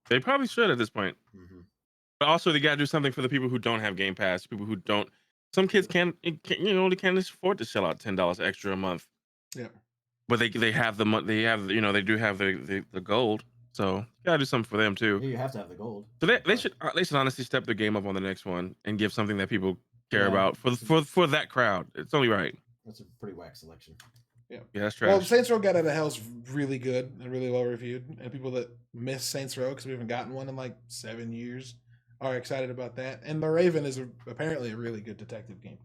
They probably should at this point. Mhm. But also, they gotta do something for the people who don't have Game Pass. People who don't. Some kids they can't afford to shell out $10 extra a month. Yeah. But they have the money. They have they do have the gold. So gotta do something for them too. Yeah, you have to have the gold. So they should honestly step their game up on the next one and give something that people care Yeah. about for that crowd. It's only right. That's a pretty whack selection. Yeah, that's trash. Well, Saints Row: Get Out of Hell's really good and really well reviewed, and people that miss Saints Row because we haven't gotten one in like 7 years are excited about that. And The Raven is apparently a really good detective game,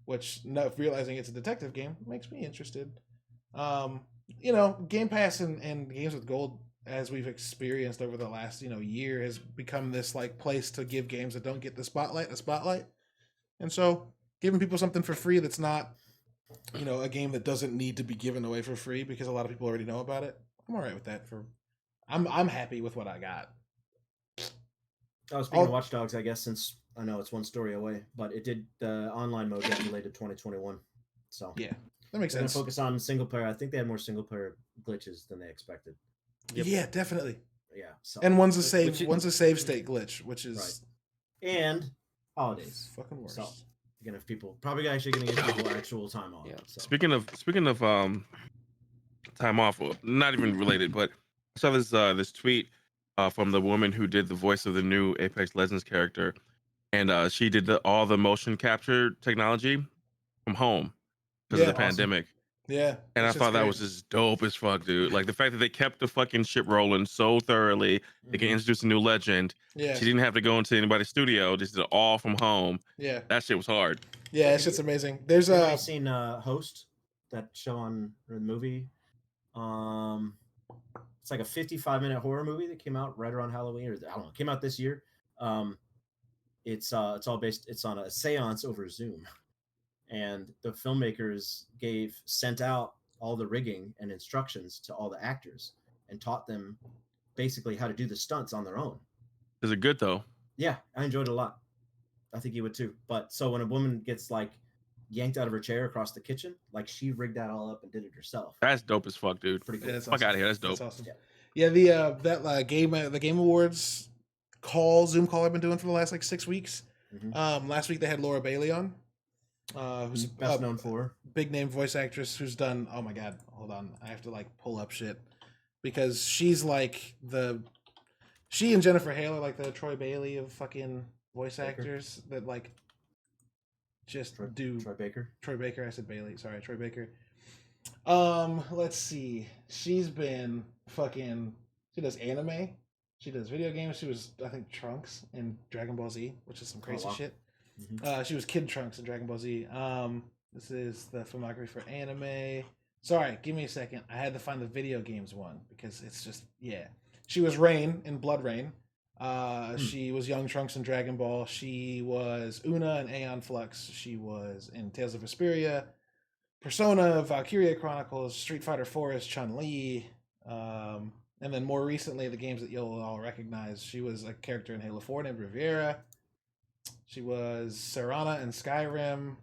which realizing it's a detective game makes me interested. Game Pass and games with gold, as we've experienced over the last year, has become this like place to give games that don't get the spotlight a spotlight. And so giving people something for free that's not, a game that doesn't need to be given away for free because a lot of people already know about it. I'm all right with that. I'm happy with what I got. Oh, speaking of Watch Dogs, I guess since I know it's one story away, but it did the online mode got delayed to 2021. So yeah, that makes they're gonna sense. focus on single player. I think they had more single player glitches than they expected. Yeah, definitely. Yeah. So And one's a save state glitch, which is right. And holidays. Fucking worse. So you're gonna have people probably actually gonna give people actual time off. Yeah. So. Speaking of time off, well, not even related, but I saw this tweet from the woman who did the voice of the new Apex Legends character, and she did all the motion capture technology from home because of the pandemic. Yeah. And I thought that was just dope as fuck, dude. Like the fact that they kept the fucking shit rolling so thoroughly, they can introduce a new legend. Yeah. She didn't have to go into anybody's studio, just did it all from home. Yeah. That shit was hard. Yeah, that shit's amazing. There's seen Host, that show on the movie. It's like a 55-minute horror movie that came out right around Halloween, or I don't know, came out this year. It's all based. It's on a seance over Zoom, and the filmmakers sent out all the rigging and instructions to all the actors and taught them basically how to do the stunts on their own. Is it good though? Yeah, I enjoyed it a lot. I think you would too. But so when a woman gets like yanked out of her chair across the kitchen, like she rigged that all up and did it herself. That's dope as fuck, dude. Pretty cool. Yeah, fuck out of here. That's dope. That's awesome. Yeah, the Game Awards Zoom call I've been doing for the last like 6 weeks. Mm-hmm. Last week they had Laura Bailey on, who's best known for big name voice actress who's done. Oh my god, hold on, I have to like pull up shit because she's like she and Jennifer Hale are like the Troy Bailey of fucking voice actors that like just do Troy Baker. Troy Baker. I said Bailey. Sorry, Troy Baker. Let's see. She's been fucking. She does anime. She does video games. She was, I think, Trunks in Dragon Ball Z, which is some crazy shit. Mm-hmm. She was Kid Trunks in Dragon Ball Z. This is the filmography for anime. Sorry, give me a second. I had to find the video games one because it's just She was Rain in Blood Rain. She was young Trunks in Dragon Ball. She was Una in Aeon Flux. She was in Tales of Vesperia, Persona, Valkyria Chronicles, Street Fighter 4 as Chun-Li, and then more recently, the games that you'll all recognize. She was a character in Halo 4 named Riviera. She was Serana in Skyrim.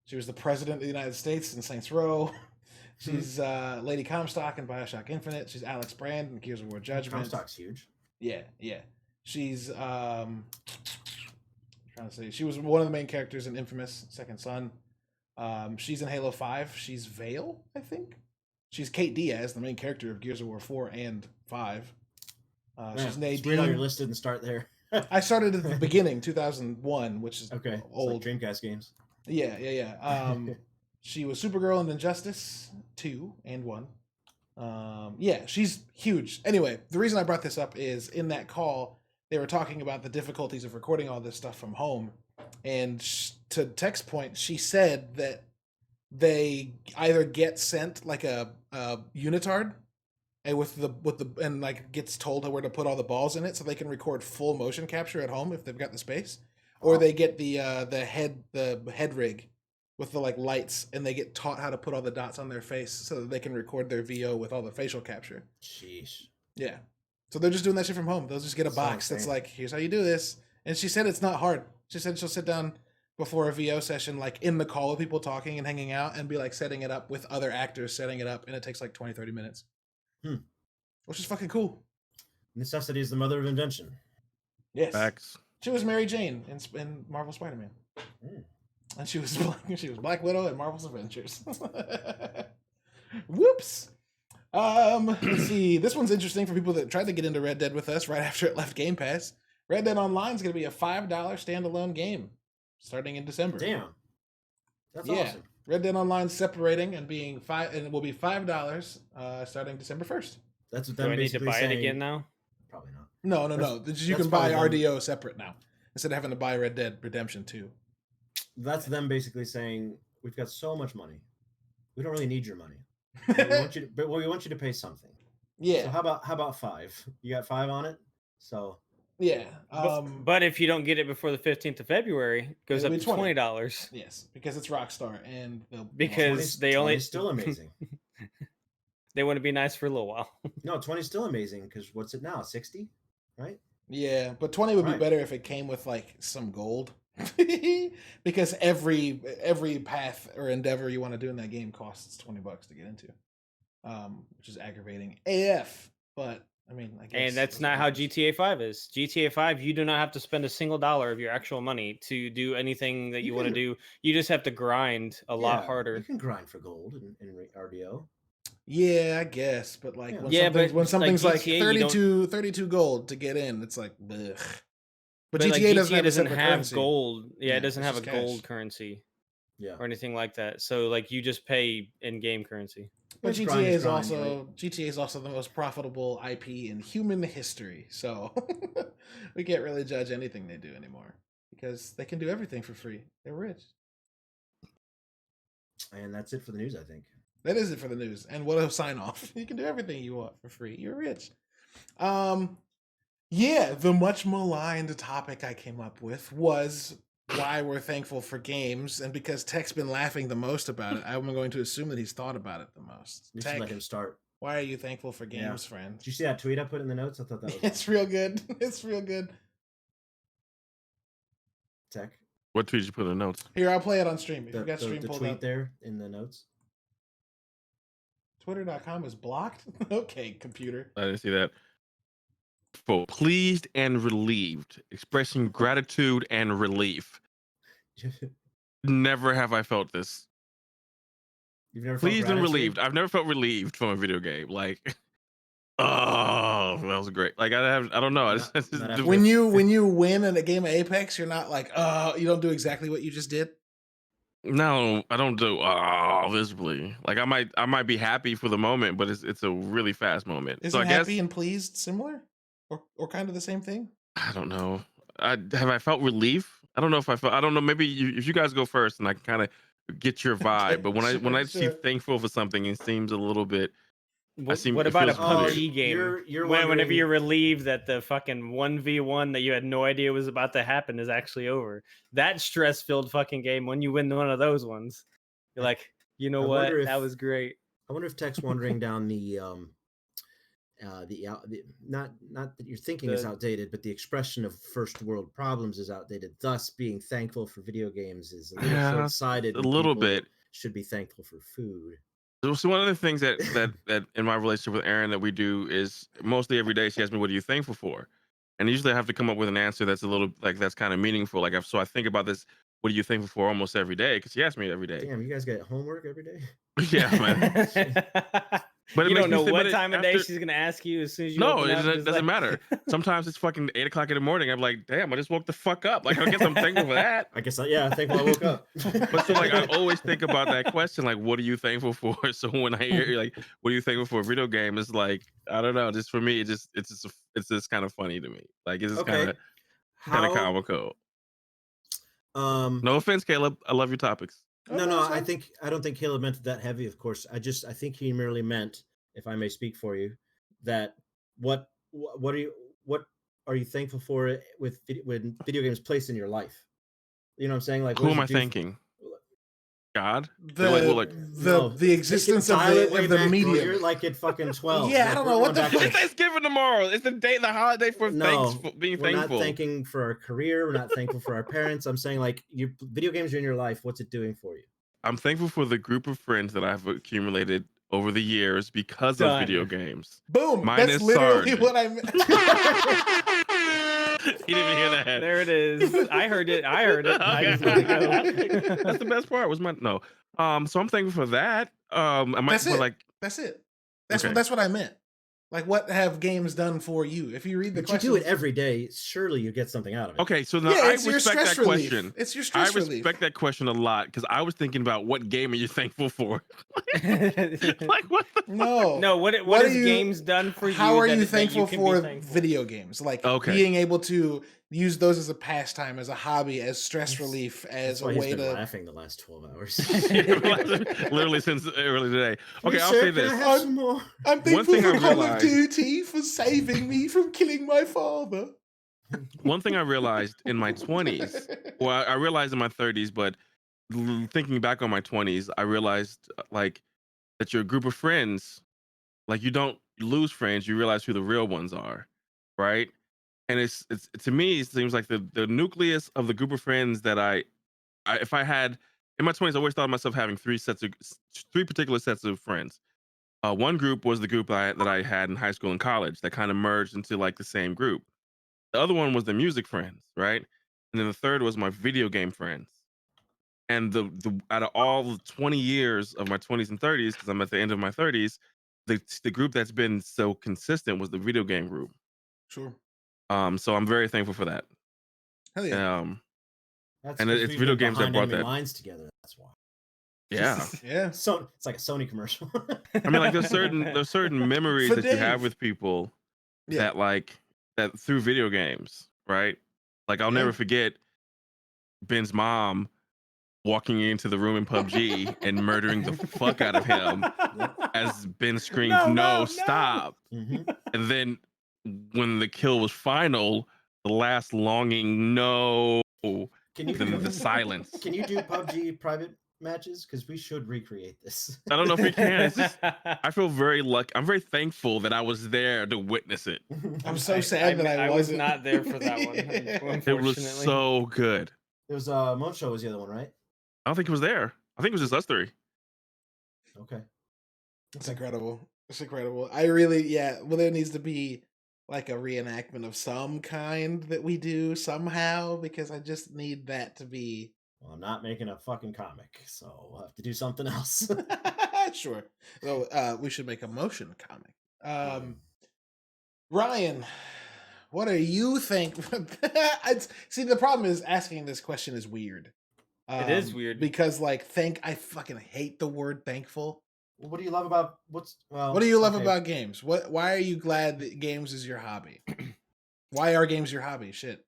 She was the President of the United States in Saints Row. She's Lady Comstock in Bioshock Infinite. She's Alex Brand in Gears of War Judgment. Comstock's huge. Yeah. She's trying to say she was one of the main characters in Infamous Second Son. She's in Halo 5. She's Vale, I think. She's Kate Diaz, the main character of Gears of War 4 and 5. She's Nadine. It's weird how you're listed and start there. I started at the beginning, 2001, which is okay. Old like Dreamcast games. Yeah. She was Supergirl in Injustice 2 and 1. She's huge. Anyway, the reason I brought this up is in that call, they were talking about the difficulties of recording all this stuff from home. And to Tech's point, she said that they either get sent like a unitard and like gets told where to put all the balls in it so they can record full motion capture at home if they've got the space, or they get the head rig with the like lights and they get taught how to put all the dots on their face so that they can record their VO with all the facial capture. Sheesh. Yeah. So they're just doing that shit from home. They'll just get a box that's like, here's how you do this. And she said it's not hard. She said she'll sit down before a VO session, like in the call with people talking and hanging out, and be like setting it up with other actors setting it up, and it takes like 20-30 minutes. Which is fucking cool. Necessity is the mother of invention. Yes. Facts. She was Mary Jane in Marvel Spider-Man. And she was Black Widow in Marvel's Avengers. Whoops. Let's see. This one's interesting for people that tried to get into Red Dead with us right after it left Game Pass. Red Dead Online is going to be a $5 standalone game starting in December. Damn. That's awesome. Red Dead Online separating and being and it will be $5 starting December 1st. That's what Do I need to buy it again now? Probably not. No. You can buy RDO separate now instead of having to buy Red Dead Redemption 2. That's them basically saying, we've got so much money. We don't really need your money. we want you to pay something. Yeah. So how about 5? You got 5 on it? So Yeah. But if you don't get it before the 15th of February, it goes It'll up be to $20. $20 Yes, because it's Rockstar, and they'll because they only 20's still amazing. they want to be nice for a little while. No, 20's still amazing because what's it now? 60, right? Yeah, but 20 would be Right. better if it came with like some gold. Because every path or endeavor you want to do in that game costs $20 to get into. Which is aggravating AF. But I mean, I guess And that's not how GTA 5 is. GTA 5, you do not have to spend a single dollar of your actual money to do anything that you want to can- do. You just have to grind a lot Yeah, harder. You can grind for gold in RDO. Yeah, I guess, but like when Yeah, something's, but when like something's like, GTA, you don't- 32 gold to get in, it's like blech. But But GTA, like, doesn't have, a doesn't separate have currency. gold. Yeah, Yeah, it doesn't it's have a just gold cash. currency Yeah. or anything like that. So like you just pay in-game currency. But It's GTA grind, is grind, also GTA is also the most profitable IP in human history. So we can't really judge anything they do anymore because they can do everything for free. They're rich. And that's it for the news, I think. That is it for the news. And what a sign off. You can do everything you want for free. You're rich. Yeah, the much maligned topic I came up with was why we're thankful for games. And because Tech's been laughing the most about it, I'm going to assume that he's thought about it the most. You should Tech, let him start. why are you thankful for games, friend? Did you see that tweet I put in the notes? I thought that was It's real good. It's real good. Tech. What tweet did you put in the notes? Here, I'll play it on stream. If The, you got stream the pulled tweet up. there in the notes. Twitter.com is blocked? Okay, computer. I didn't see that. For pleased and relieved, expressing gratitude and relief. Never have I felt this. You've never felt Pleased and gratitude? relieved. I've never felt relieved from a video game. Like, oh, that was great. Like I don't know. I just, Not after- When you win in a game of Apex, you're not like, you don't do exactly what you just did. no, I don't do visibly. Like I might be happy for the moment, but it's a really fast moment. Isn't So I guess happy and pleased similar, or kind of the same thing? I don't know. Have I felt relief? I don't know if I felt. I don't know. Maybe if you guys go first, and I can kind of get your vibe. But when I see Sure. thankful for something, it seems a little bit. What about a feels weird. PUBG game? You're Whenever wondering- you're relieved that the fucking 1v1 that you had no idea was about to happen is actually over. That stress-filled fucking game, when you win one of those ones, you're like, you know I what? wonder That if- was great. I wonder if Tech's wandering down the not that your thinking is The- outdated, but the expression of first world problems is outdated. Thus, being thankful for video games is a little Yeah, short-sighted. a when little people bit. should be thankful for food. So one of the things that in my relationship with Erin that we do is mostly every day she asks me, "What are you thankful for?" And usually I have to come up with an answer that's a little like that's kind of meaningful. Like so I think about this. What are you thankful for almost every day? Because she asks me every day. Damn, you guys get homework every day? Yeah, man. But it you makes don't me know think- what but it- time of day after- she's gonna ask you as soon as you. No, open it up, doesn't, it's doesn't like- matter. Sometimes it's fucking 8 o'clock in the morning. I'm like, damn, I just woke the fuck up. Like, I guess I'm thankful for that. I guess, thankful I woke up. But so, like, I always think about that question, like, what are you thankful for? So when I hear like, what are you thankful for? A video game, it's like, I don't know. Just for me, it's just kind of funny to me. Like, it's just Okay. kind of comical. No offense, Caleb. I love your topics. No, I don't think Caleb meant it that heavy. Of course, I think he merely meant, if I may speak for you, that what are you thankful for when video games placed in your life? You know what I'm saying? Like, Who what am I does it do- thanking? God. The No, the existence of dial it way the back, bro. medium. You're like at fucking 12. Yeah, I Like, don't we're know, what going the back fuck? to- It's Thanksgiving tomorrow. It's the holiday for No, being we're thankful. not thanking for our career. We're not thankful for our parents. I'm saying, like, your video games are in your life. What's it doing for you? I'm thankful for the group of friends that I've accumulated over the years because of Done. video games. Boom. Mine That's is literally Sarge. what I meant. He didn't even hear that. There it is. I heard it. I just let it go. That's the best part. Was my no. So I'm thankful for that. I might That's put it. like That's it. That's Okay. that's what I meant. Like, what have games done for you? If you read the But you question, do it every day. Surely you get something out of it. okay. So now yeah, I it's your respect stress that relief. question. It's your I stress respect relief. that question a lot because I was thinking about what game are you thankful for? Like what the No, No, what What has are you- games done for you? How are that- you that thankful can be for thankful? video games? Like Okay. being able to use those as a pastime, as a hobby, as stress relief, That's as a why he's way been to. laughing the last 12 hours. literally since early today. Okay, Please, I'll sir, say can I this. have some more? I'm One thankful thing for I Call of realized- Duty for saving me from killing my father. one thing I realized in my 20s, well, I realized in my 30s, but thinking back on my 20s, I realized like that your group of friends, like you don't lose friends, you realize who the real ones are, right? And it's to me, it seems like the nucleus of the group of friends that I if I had in my 20s, I always thought of myself having three particular sets of friends. One group was the group that I had in high school and college that kind of merged into like the same group. The other one was the music friends, right? And then the third was my video game friends. And the out of all the 20 years of my 20s and 30s, because I'm at the end of my 30s, the group that's been so consistent was the video game group. Sure. So I'm very thankful for that. Hell yeah. That's And 'cause it's we've video been games that behind brought enemy that. lines together. That's why. Yeah. Yeah. So it's like a Sony commercial. I mean, like there's certain memories For that you have Dave. with people Yeah. that through video games, right? Like I'll Yeah. never forget Ben's mom walking into the room in PUBG and murdering the fuck out of him as Ben screams, "No, stop!" Mhm. And then when the kill was final, the last longing "No," Can you then the silence. Can you do PUBG private matches? Because we should recreate this. I don't know if we can. It's just, I feel very lucky. I'm very thankful that I was there to witness it. I'm so sad that I was wasn't. not there for that one. It Unfortunately, was so good. It was Mocho was the other one, right? I don't think it was there. I think it was just us three. Okay. It's incredible. It's incredible. I really, yeah. Well, there needs to be like a reenactment of some kind that we do somehow because I just need that to be. Well, I'm not making a fucking comic, so we'll have to do something else. Sure. So we should make a motion comic. Ryan, what do you think? See, the problem is asking this question is weird. It is weird. because like I fucking hate the word thankful. What do you love about What do you love okay. about games? Why are you glad that games is your hobby? Why are games your hobby? Shit.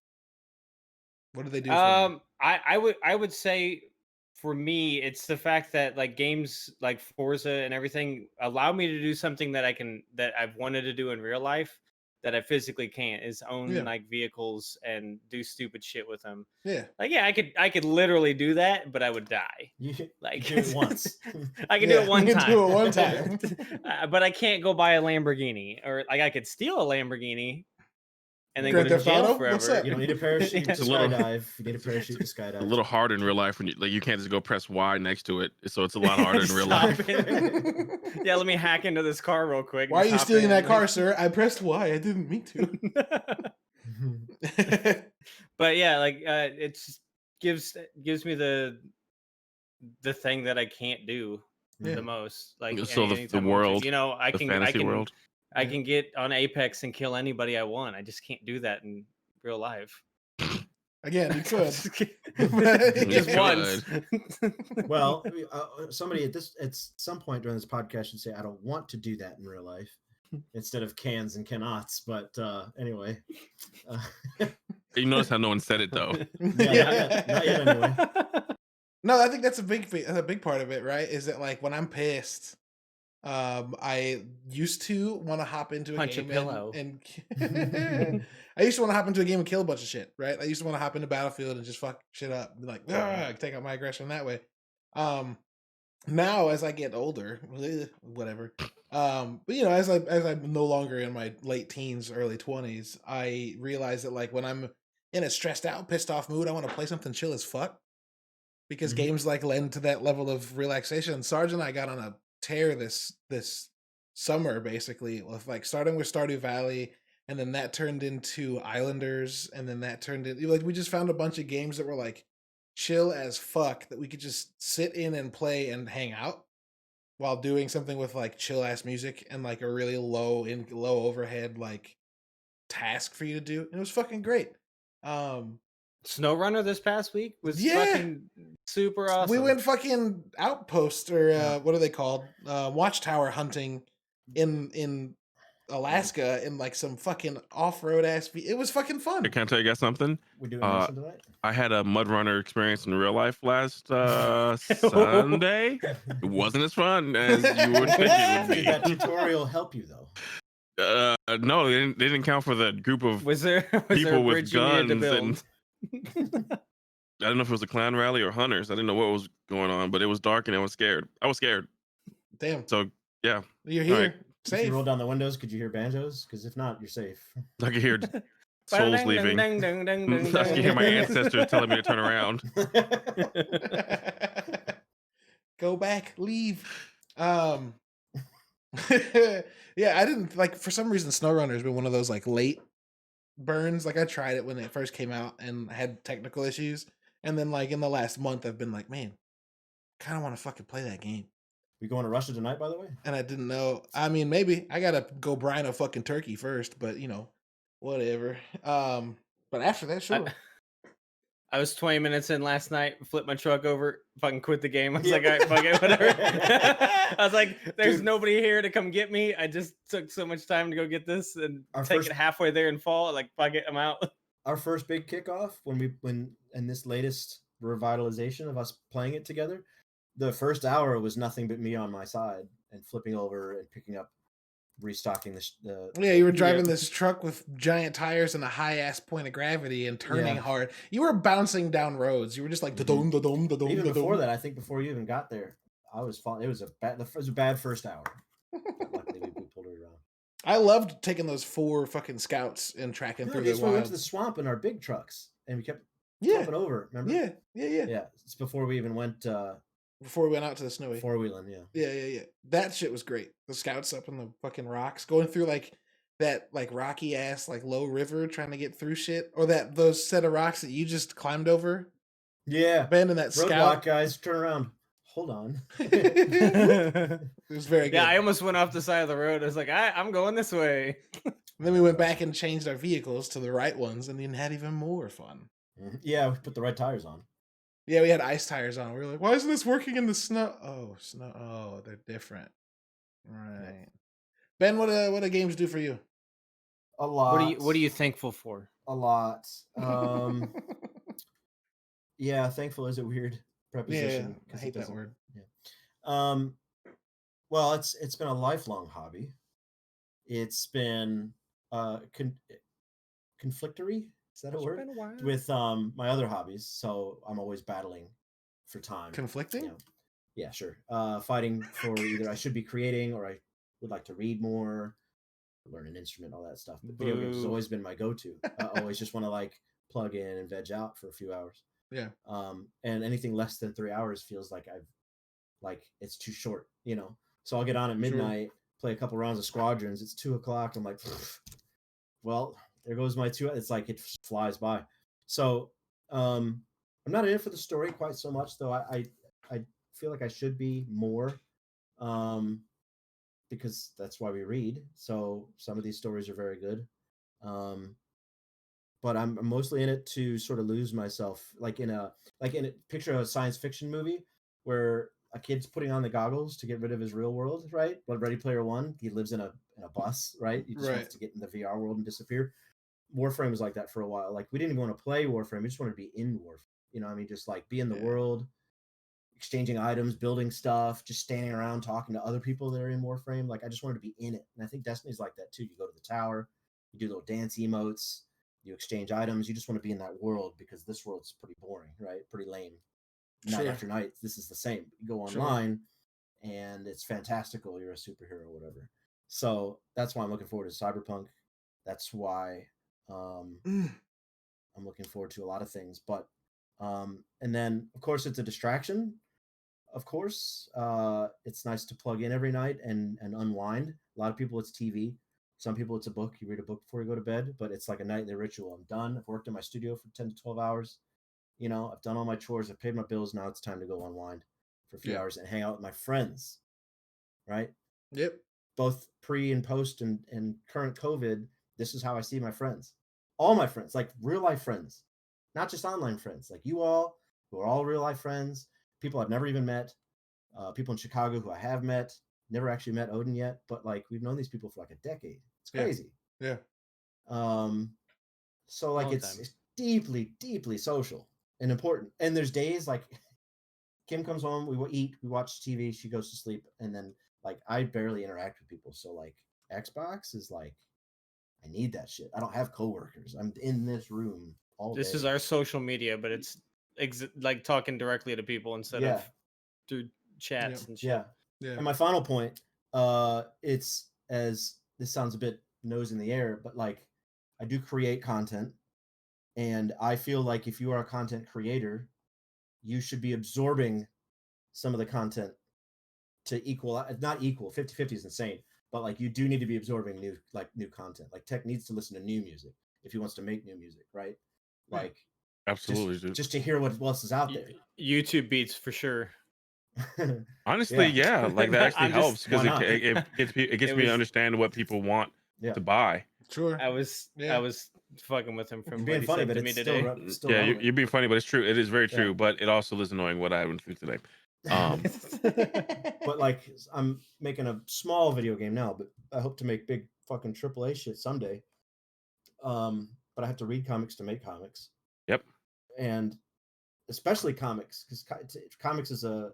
What do they do for you? I would say for me, it's the fact that like games like Forza and everything allow me to do something that I've wanted to do in real life that I physically can't, is own Yeah. like vehicles and do stupid shit with them. Yeah. Like yeah, I could literally do that, but I would die. You Like do it once. I can do it one you can time. do it one time. But I can't go buy a Lamborghini, or like I could steal a Lamborghini and then Grand go to Theft jail Auto? forever. What's up? You don't need a parachute to It's a little- skydive. You need a parachute to skydive. A little harder in real life when you can't just go press Y next to it. So it's a lot harder in real Stop life. it. Yeah, let me hack into this car real quick. Why are and you hop stealing in. that car, sir? I pressed Y. I didn't mean to. But yeah, like it gives me the thing that I can't do Yeah. the most. Like So the anytime I want to. world, you know, I The can fantasy world. I can get on Apex and kill anybody I want. I just can't do that in real life. Again, you could. Just You once. Well, somebody at some point during this podcast should say, "I don't want to do that in real life," instead of cans and cannots. But anyway, You notice how no one said it though. Yeah, not yet anyway. No, I think that's a big part of it, right? Is that like when I'm pissed, I used to want to hop into a Punch a game pillow. and I used to want to hop into a game and kill a bunch of shit, right? I used to want to hop into Battlefield and just fuck shit up, be like, take out my aggression that way. Now as I get older, whatever. But you know, as I'm no longer in my late teens, early 20s, I realize that like when I'm in a stressed out, pissed off mood, I want to play something chill as fuck. Because Mhm. games like lend to that level of relaxation. Sarge and I got on a tear this summer, basically, with like starting with Stardew Valley, and then that turned into Islanders, and then that turned into like we just found a bunch of games that were like chill as fuck that we could just sit in and play and hang out while doing something with like chill ass music and like a really low overhead like task for you to do. And it was fucking great. SnowRunner this past week was Yeah. fucking super awesome. We went fucking outpost or what are they called? Watchtower hunting in Alaska in like some fucking off-road ass. It was fucking fun. Can I tell you guys something? We're doing Uh, motion tonight. I had a mud runner experience in real life last Sunday. It wasn't as fun as you would think it would Did be. that tutorial help you though? No, they didn't count for the group of Was there a people with bridge you needed to guns build? and I don't know if it was a clown rally or hunters. I didn't know what was going on, but it was dark and I was scared. I was scared. Damn. So yeah, You're all here. right. If Safe. you roll down the windows, could you hear banjos? Because if not, you're safe. I could hear souls leaving. I can hear my ancestors telling me to turn around. Go back, leave. Yeah, I didn't like for some reason SnowRunner has been one of those like late burns. Like I tried it when it first came out and had technical issues. And then like in the last month I've been like, man, kind of want to fucking play that game. We going to Russia tonight, by the way? And I didn't know. I mean, maybe I gotta go brine a fucking turkey first, but whatever. But after that, sure. I was 20 minutes in last night, flipped my truck over, fucking quit the game. I was Yeah. like, all right, fuck it, whatever. I was like, there's Dude. nobody here to come get me. I just took so much time to go get this and Our take first- it halfway there and fall. Like, fuck it, I'm out. Our first big kickoff when in this latest revitalization of us playing it together, the first hour was nothing but me on my side and flipping over and picking up, restocking the Yeah, you were driving this truck with giant tires and a high ass point of gravity and turning Yeah. hard. You were bouncing down roads. You were just like da-dum, da-dum, da-dum, Even da-dum. before that, I think before you even got there, I was falling. It was a bad first hour. But luckily, we pulled it around. I loved taking those 4 fucking scouts and tracking No, through that's the when we went to wild. the swamp in our big trucks, and we kept Yeah, flipping over. Remember? yeah. Yeah. It's before we even went Before we went out to the snowy. four wheeling. Yeah. Yeah. That shit was great. The scouts up in the fucking rocks, going through like that like rocky ass like low river, trying to get through shit, or those set of rocks that you just climbed over. Yeah. Abandon that Roadblock, scout. guys, turn around. Hold on. It was very good. Yeah, I almost went off the side of the road. I was like, I'm going this way. And then we went back and changed our vehicles to the right ones, and then had even more fun. Mhm. Yeah, we put the right tires on. Yeah, we had ice tires on. We were like, "Why isn't this working in the snow?" Oh, snow. Oh, they're different. Right. Ben, what do games do for you? A lot. What are you thankful for? A lot. Yeah, thankful is a weird Yeah, preposition. I 'cause it hate that doesn't- word. Well, it's been a lifelong hobby. It's been conflictory. Is that a word? With my other hobbies, so I'm always battling for time. Conflicting? you know. Yeah, sure. Fighting for either I should be creating or I would like to read more, learn an instrument, all that stuff. But video games has Boo. always been my go-to. I always just want to like plug in and veg out for a few hours. Yeah. And anything less than 3 hours feels like it's too short, So I'll get on at midnight, play a couple rounds of Squadrons. It's 2:00. I'm like, well, there goes my 2. It's like it flies by. So I'm not in it for the story quite so much, though. I feel like I should be more, because that's why we read. So some of these stories are very good. But I'm mostly in it to sort of lose myself, picture a science fiction movie where a kid's putting on the goggles to get rid of his real world, right? But Ready Player One, he lives in a bus, right? He just Right. wants to get in the VR world and disappear. Warframe was like that for a while. Like we didn't even want to play Warframe; we just wanted to be in Warframe. Just like be in the Yeah. world, exchanging items, building stuff, just standing around talking to other people that are in Warframe. Like I just wanted to be in it, and I think Destiny's like that too. You go to the tower, you do little dance emotes, you exchange items. You just want to be in that world because this world's pretty boring, right? Pretty lame. Night Sure. after night, this is the same. You go Sure. online, and it's fantastical. You're a superhero, or whatever. So that's why I'm looking forward to Cyberpunk. That's why I'm looking forward to a lot of things. But and then of course it's a distraction. Of course, it's nice to plug in every night and unwind. A lot of people it's TV. Some people it's a book. You read a book before you go to bed, but it's like a nightly ritual. I'm done. I've worked in my studio for 10 to 12 hours. I've done all my chores. I've paid my bills. Now it's time to go unwind for a few Yeah. hours and hang out with my friends. Right? Yep. Both pre and post and current COVID, this is how I see my friends. All my friends, like real life friends, not just online friends, like you all, who are all real life friends, people I've never even met, people in Chicago who I have met, never actually met Odin yet, but like we've known these people for like a decade. It's Yeah. crazy. Yeah. So like Long it's time. deeply, deeply social and important. And there's days like Kim comes home, we eat, we watch TV, she goes to sleep, and then like I barely interact with people. So like Xbox is like, I need that shit. I don't have coworkers. I'm in this room all This day. is our social media, but it's like talking directly to people instead Yeah. of through chats Yep. and shit. Yeah. Yeah. And my final point, it's as this sounds a bit nose in the air, but like I do create content, and I feel like if you are a content creator, you should be absorbing some of the content to equal, not equal, 50-50 is insane, but like you do need to be absorbing new content. Like Tech needs to listen to new music if he wants to make new music, right? Yeah. Like Absolutely, dude. just to hear what else is out Y- there. YouTube beats for sure. Honestly, yeah, like that actually I'm just- helps because Why not? it gets It me to was- understand what people want Yeah. to buy. Sure. I was fucking with him You're from being what he funny, said but to me it's today. still Yeah, relevant. you're being funny, but it's true. It is very Yeah. true, but it also is annoying what I went through today. But like I'm making a small video game now, but I hope to make big fucking AAA shit someday. But I have to read comics to make comics. Yep. And especially comics, because comics is a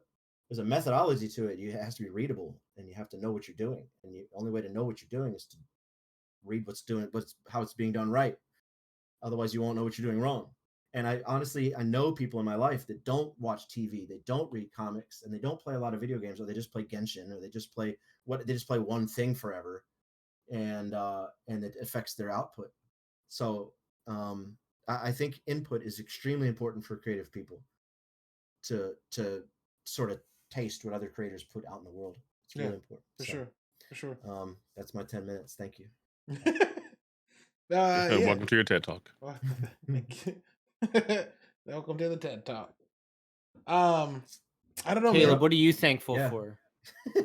methodology to it. It has to be readable, and you have to know what you're doing. And the only way to know what you're doing is to read how it's being done right. Otherwise, you won't know what you're doing wrong. And I know people in my life that don't watch TV, they don't read comics, and they don't play a lot of video games, or they just play Genshin, or they just play one thing forever, and it affects their output. So I think input is extremely important for creative people to sort of taste what other creators put out in the world. It's really important. For So, sure. For sure. That's my 10 minutes. Thank you. Yeah. Welcome to your TED Talk. Thank you. Welcome to the TED Talk. I don't know. Caleb, man. what are you thankful Yeah. for? Oh,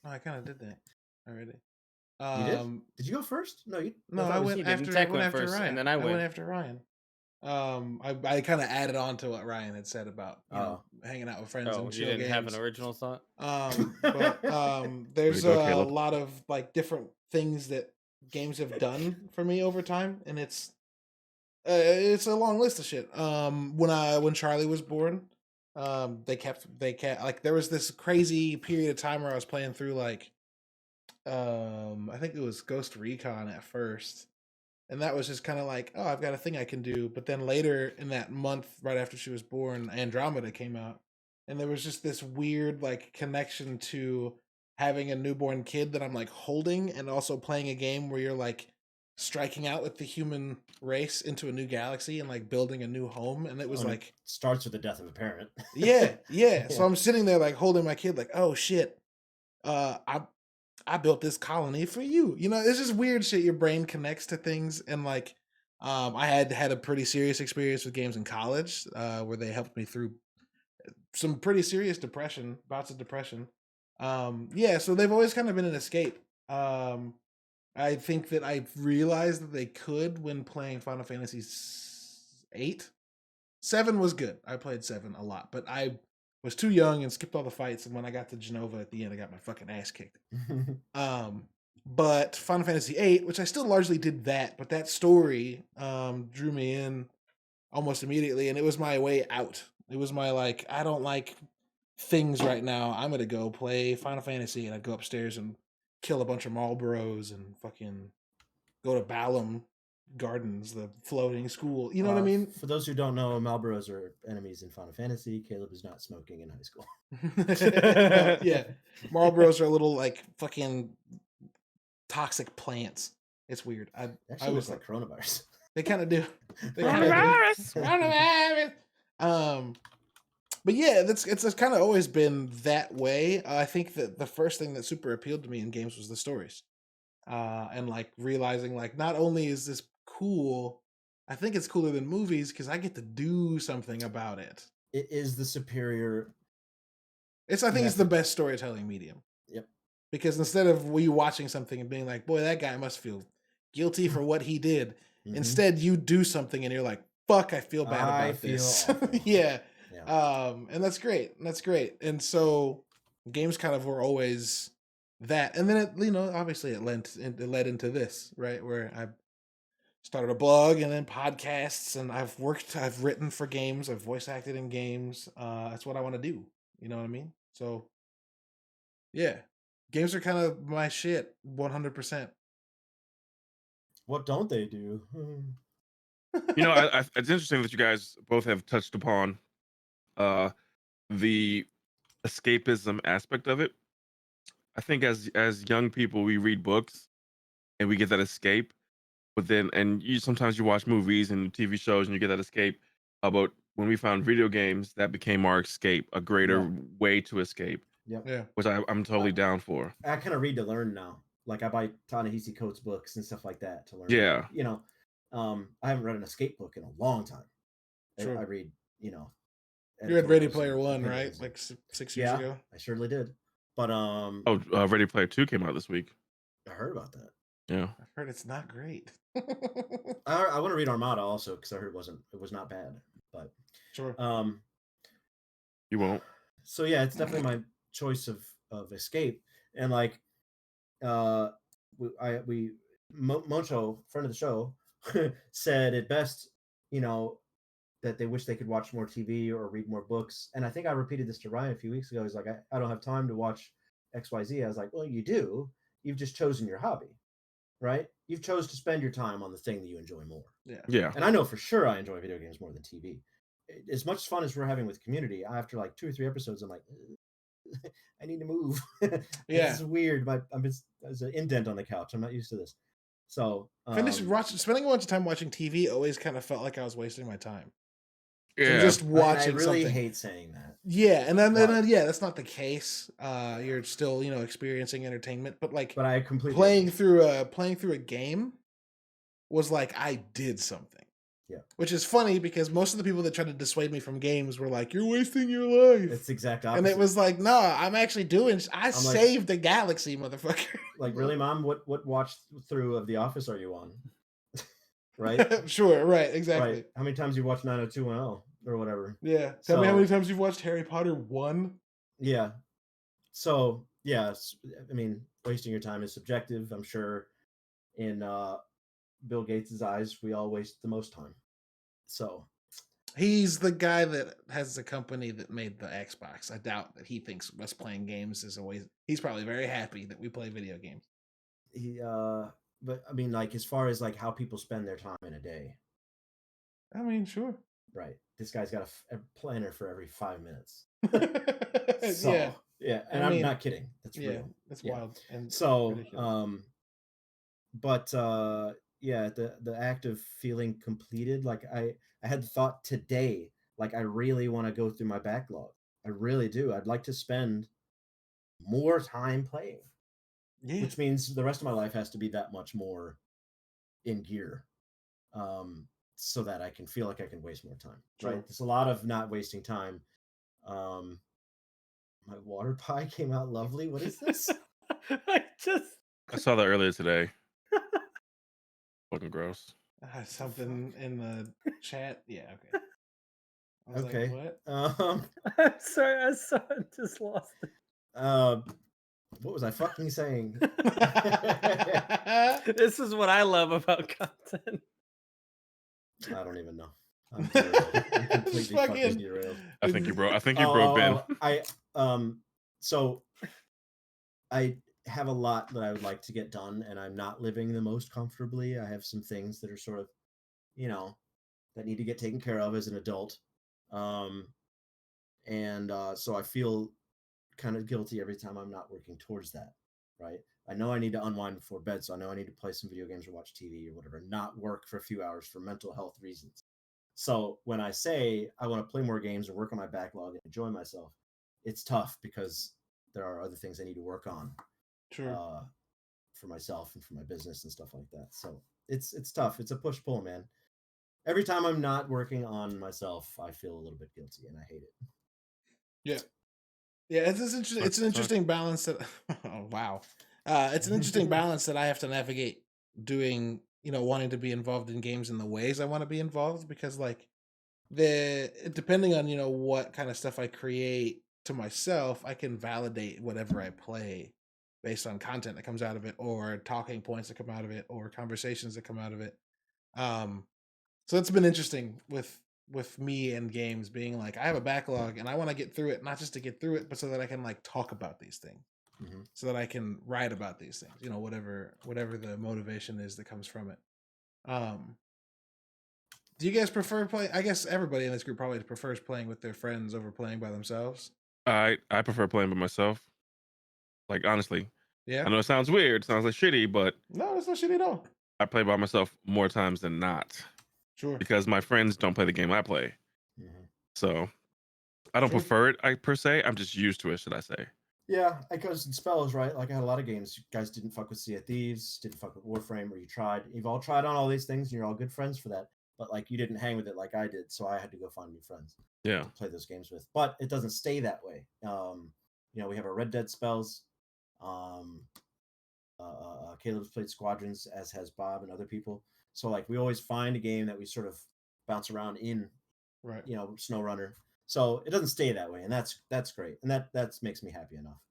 I kind of did that already. You did? Did you go first? No, you. No, thought I it was- went you didn't. after. Tech I went went after first, Ryan, and then I went. after Ryan. I kind of added on to what Ryan had said about hanging out with friends Oh, and you chill didn't have an games. original thought? But there's Way to go, a Caleb. lot of like different things that games have done for me over time, and it's a long list of shit. When Charlie was born, they kept like there was this crazy period of time where I was playing through like I think it was Ghost Recon at first. And that was just kind of like, oh, I've got a thing I can do. But then later in that month, right after she was born, Andromeda came out. And there was just this weird like connection to having a newborn kid that I'm like holding, and also playing a game where you're like striking out with the human race into a new galaxy and like building a new home. And it was and it like, starts with the death of a parent. yeah. So Yeah. I'm sitting there like holding my kid, like, oh shit. I built this colony for you. You know, it's just weird shit. Your brain connects to things, and like, I had a pretty serious experience with games in college, where they helped me through some pretty serious bouts of depression. Yeah, so they've always kind of been an escape. I think that I realized that they could when playing Final Fantasy 8. 7 was good. I played 7 a lot, but I was too young and skipped all the fights. And when I got to Genova at the end, I got my fucking ass kicked. But Final Fantasy VIII, which I still largely did that, but that story drew me in almost immediately, and it was my way out. It was my like, I don't like things right now. I'm gonna go play Final Fantasy, and I'd go upstairs and kill a bunch of Marlboros and fucking go to Balam Gardens, the floating school. You know what I mean? For those who don't know, Malboros are enemies in Final Fantasy. Caleb is not smoking in high school. Yeah, Marlboros are little like fucking toxic plants. It's weird. I Actually, was looks like coronavirus. they kind of do. They kinda do. Coronavirus. But yeah, it's kind of always been that way. I think that the first thing that super appealed to me in games was the stories, and like realizing like not only is this cool, I think it's cooler than movies because I get to do something about it. It is the superior. I think it's the method. best storytelling medium. Yep. Because instead of we watching something and being like, boy, that guy must feel guilty for what he did. Mhm. Instead, you do something and you're like, fuck, I feel bad I about feel this. awful. Yeah. Yeah. And that's great. And so games kind of were always that. And then it, obviously it led into this, right? Where I started a blog and then podcasts, and I've written for games, I've voice acted in games. That's what I want to do. You know what I mean? So yeah. Games are kind of my shit, 100%. What don't they do? You know, it's interesting that you guys both have touched upon uh, the escapism aspect of it. I think as young people, we read books and we get that escape, but then and you sometimes you watch movies and TV shows and you get that escape. But when we found video games, that became our escape, a greater Yeah. way to escape, Yep. Yeah. which I'm totally down for. I kind of read to learn now. Like I buy Ta-Nehisi Coates books and stuff like that to learn. Yeah. You know, I haven't read an escape book in a long time. Sure. I read, you know. You read Ready editorials Player and One, right? opinions. Like 6 years Yeah, ago. I surely did. But Oh, Ready Player 2 came out this week. I heard about that. Yeah. I've heard it's not great. I want to read Armada also because I heard it was not bad. But Sure. You won't. so yeah, it's definitely my choice of escape. And like Moncho, friend of the show, said it best, you know, that they wish they could watch more TV or read more books. And I think I repeated this to Ryan a few weeks ago. He's like, I don't have time to watch XYZ. I was like, well, you do. You've just chosen your hobby, right? You've chose to spend your time on the thing that you enjoy more. Yeah. Yeah. And I know for sure I enjoy video games more than TV. As much fun as we're having with Community, after like 2 or 3 episodes, I'm like, I need to move. Yeah. This is weird. There's an indent on the couch. I'm not used to this. So Spending a bunch of time watching TV always kind of felt like I was wasting my time. Yeah. Just watching I really something. hate saying that. Yeah, and then But- yeah, that's not the case. You're still, experiencing entertainment, but like But I completely playing through a game was like I did something. Yeah. Which is funny because most of the people that tried to dissuade me from games were like, "You're wasting your life." It's the exact opposite. And it was like, "No, I'm actually doing. I like- saved the galaxy, motherfucker." like, really, Mom? What watch through of The Office are you on? Right? Sure, right, exactly. Right. How many times you watched 90210 or whatever? Yeah. Tell me how So- many times you've watched Harry Potter 1? Yeah. So yeah, I mean, wasting your time is subjective. I'm sure in Bill Gates' eyes, we all waste the most time. So He's the guy that has the company that made the Xbox. I doubt that he thinks us playing games is a waste. He's probably very happy that we play video games. he but I mean, like, as far as like how people spend their time in a day, I mean, sure. right? This guy's got a planner for every 5 minutes. So, Yeah, yeah, and I I'm mean, not kidding. That's yeah, real. that's Yeah. wild. And So ridiculous. but yeah, the act of feeling completed, like I had the thought today, like I really want to go through my backlog. I really do. I'd like to spend more time playing, yeah, which means the rest of my life has to be that much more in gear, so that I can feel like I can waste more time. Sure. Right? There's a lot of not wasting time. My water pie came out lovely. What is this? I saw that earlier today. Fucking gross. something in the chat. Yeah, okay. I was Okay. Like, what? I'm sorry, I saw it, just lost it. What was I fucking saying? This is what I love about content. I don't even know. I'm derailed. I'm completely Just fucking derailed. I think you broke Ben. So I have a lot that I would like to get done, and I'm not living the most comfortably. I have some things that are sort of, that need to get taken care of as an adult. So I feel kind of guilty every time I'm not working towards that, right? I know I need to unwind before bed, so I know I need to play some video games or watch TV or whatever, not work for a few hours for mental health reasons. So when I say I want to play more games and work on my backlog and enjoy myself, it's tough because there are other things I need to work on Sure. for myself and for my business and stuff like that. So it's tough. It's a push-pull, man. Every time I'm not working on myself, I feel a little bit guilty and I hate it. Yeah, it's an interesting balance that. Oh, wow, it's an interesting balance that I have to navigate doing. Wanting to be involved in games in the ways I want to be involved because, like, depending on what kind of stuff I create to myself, I can validate whatever I play based on content that comes out of it, or talking points that come out of it, or conversations that come out of it. So it's been interesting with me and games being like, I have a backlog and I want to get through it, not just to get through it, but so that I can like talk about these things. Mhm. so that I can write about these things. You know, whatever the motivation is that comes from it. Do you guys prefer playing? I guess everybody in this group probably prefers playing with their friends over playing by themselves. I prefer playing by myself. Like honestly, Yeah. I know it sounds weird, sounds like shitty, but No, that's not shitty at all. I play by myself more times than not Sure. because my friends don't play the game I play. Mhm. So I don't Sure. prefer it, per se. I'm just used to it, should I say? Yeah, because in spells, right? Like I had a lot of games. You guys didn't fuck with Sea of Thieves, didn't fuck with Warframe, or you tried. You've all tried on all these things, and you're all good friends for that. But like you didn't hang with it like I did, so I had to go find new friends Yeah. to play those games with. But it doesn't stay that way. You know, we have our Red Dead spells. Um, Caleb's played Squadrons, as has Bob and other people. So like we always find a game that we sort of bounce around in, Right. you know, SnowRunner. So it doesn't stay that way, and that's great, and that makes me happy enough.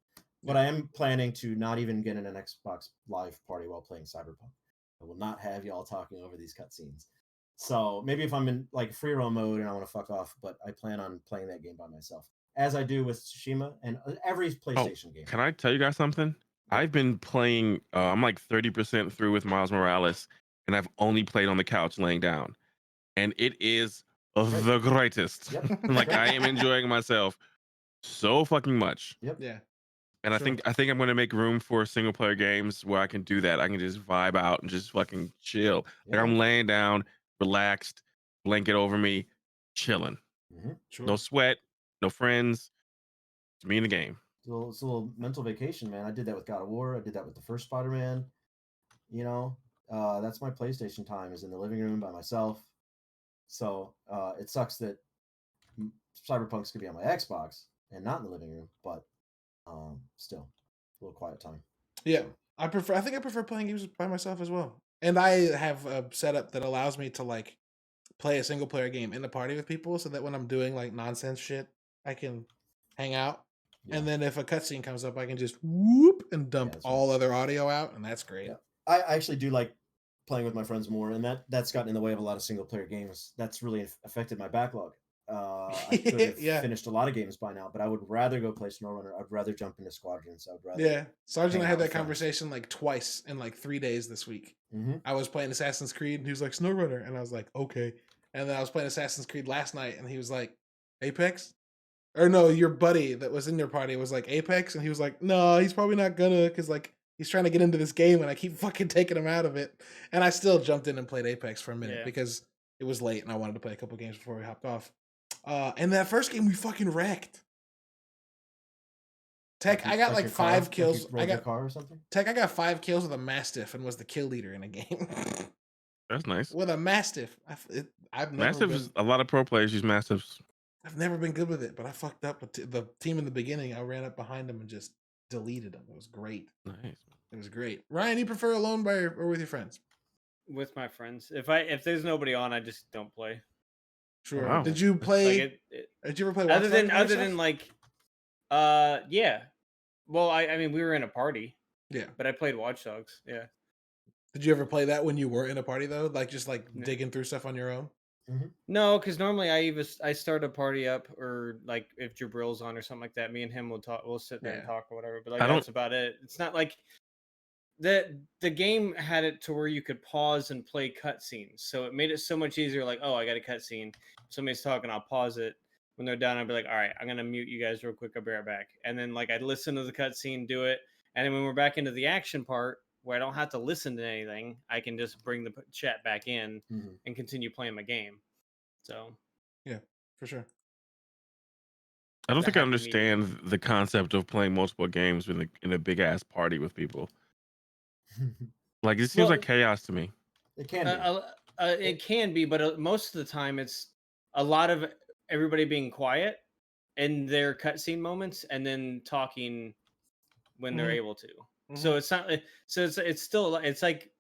But I am planning to not even get in an Xbox Live party while playing Cyberpunk. I will not have y'all talking over these cutscenes. So maybe if I'm in like free roam mode and I want to fuck off, but I plan on playing that game by myself, as I do with Tsushima and every PlayStation game. Can I tell you guys something? Yeah. I've been playing. I'm like 30% through with Miles Morales, and I've only played on the couch laying down, and it is the greatest. Yep. Like I am enjoying myself so fucking much. Yep. Yeah. And I Sure. think I'm gonna make room for single player games where I can do that. I can just vibe out and just fucking chill. Like Yeah. I'm laying down, relaxed, blanket over me, chilling. Sure. No sweat, no friends. It's me in the game. It's a little mental vacation, man. I did that with God of War. I did that with the first Spider-Man. You know, that's my PlayStation time, is in the living room by myself. So it sucks that Cyberpunk's gonna be on my Xbox and not in the living room, but still a little quiet time. Yeah, I think I prefer playing games by myself as well. And I have a setup that allows me to like play a single player game in a party with people, so that when I'm doing like nonsense shit, I can hang out. Yeah. And then if a cutscene comes up, I can just whoop and dump that's right. all other audio out, and that's great. Yeah. I actually do like playing with my friends more, and that's gotten in the way of a lot of single player games. That's really affected my backlog. I could have Yeah. finished a lot of games by now, but I would rather go play SnowRunner. I'd rather jump into Squadrons. I'd rather. Yeah, Sarge and I hang had out that with friends. conversation like twice in like 3 days this week. Mhm. I was playing Assassin's Creed, and he was like SnowRunner, and I was like, okay. And then I was playing Assassin's Creed last night, and he was like, Apex? Or no, your buddy that was in your party was like Apex, and he was like, no, he's probably not gonna, because like he's trying to get into this game, and I keep fucking taking him out of it. And I still jumped in and played Apex for a minute Yeah. because it was late, and I wanted to play a couple games before we hopped off. And that first game we fucking wrecked. Tech, I got like your 5 car? kills. Like you rolled your car or something. Tech, I got 5 kills with a Mastiff and was the kill leader in a game. That's nice. With a Mastiff. I've never Mastiff been, is a lot of pro players use Mastiffs. I've never been good with it, but I fucked up the team in the beginning. I ran up behind them and just deleted them. It was great. Nice. It was great. Ryan, you prefer alone or with your friends? With my friends. If there's nobody on, I just don't play. Sure. Wow. Did you play? Like Did you ever play? Watch other Dogs than by other yourself? than like yeah. Well, I mean we were in a party, Yeah. but I played Watch Dogs. Yeah. Did you ever play that when you were in a party though? Like just like No. digging through stuff on your own? No, because normally I start a party up, or like if Jabril's on or something like that, me and him will talk. We'll sit there and Yeah. talk or whatever. But like I don't- that's about it. It's not like the game had it to where you could pause and play cutscenes, so it made it so much easier. Like, oh, I got a cutscene. If somebody's talking, I'll pause it. When they're done, I'll be like, all right, I'm gonna mute you guys real quick. I'll be right back. And then like I'd listen to the cutscene, do it, and then when we're back into the action part where I don't have to listen to anything, I can just bring the chat back in Mhm. and continue playing my game. So For sure. I don't The think I happy understand the concept of playing multiple games in a big ass party with people. Like it seems Well, like chaos to me. It can be. it can be, but most of the time it's a lot of everybody being quiet in their cutscene moments and then talking when they're Mhm. able to. So it's not. So it's still it's like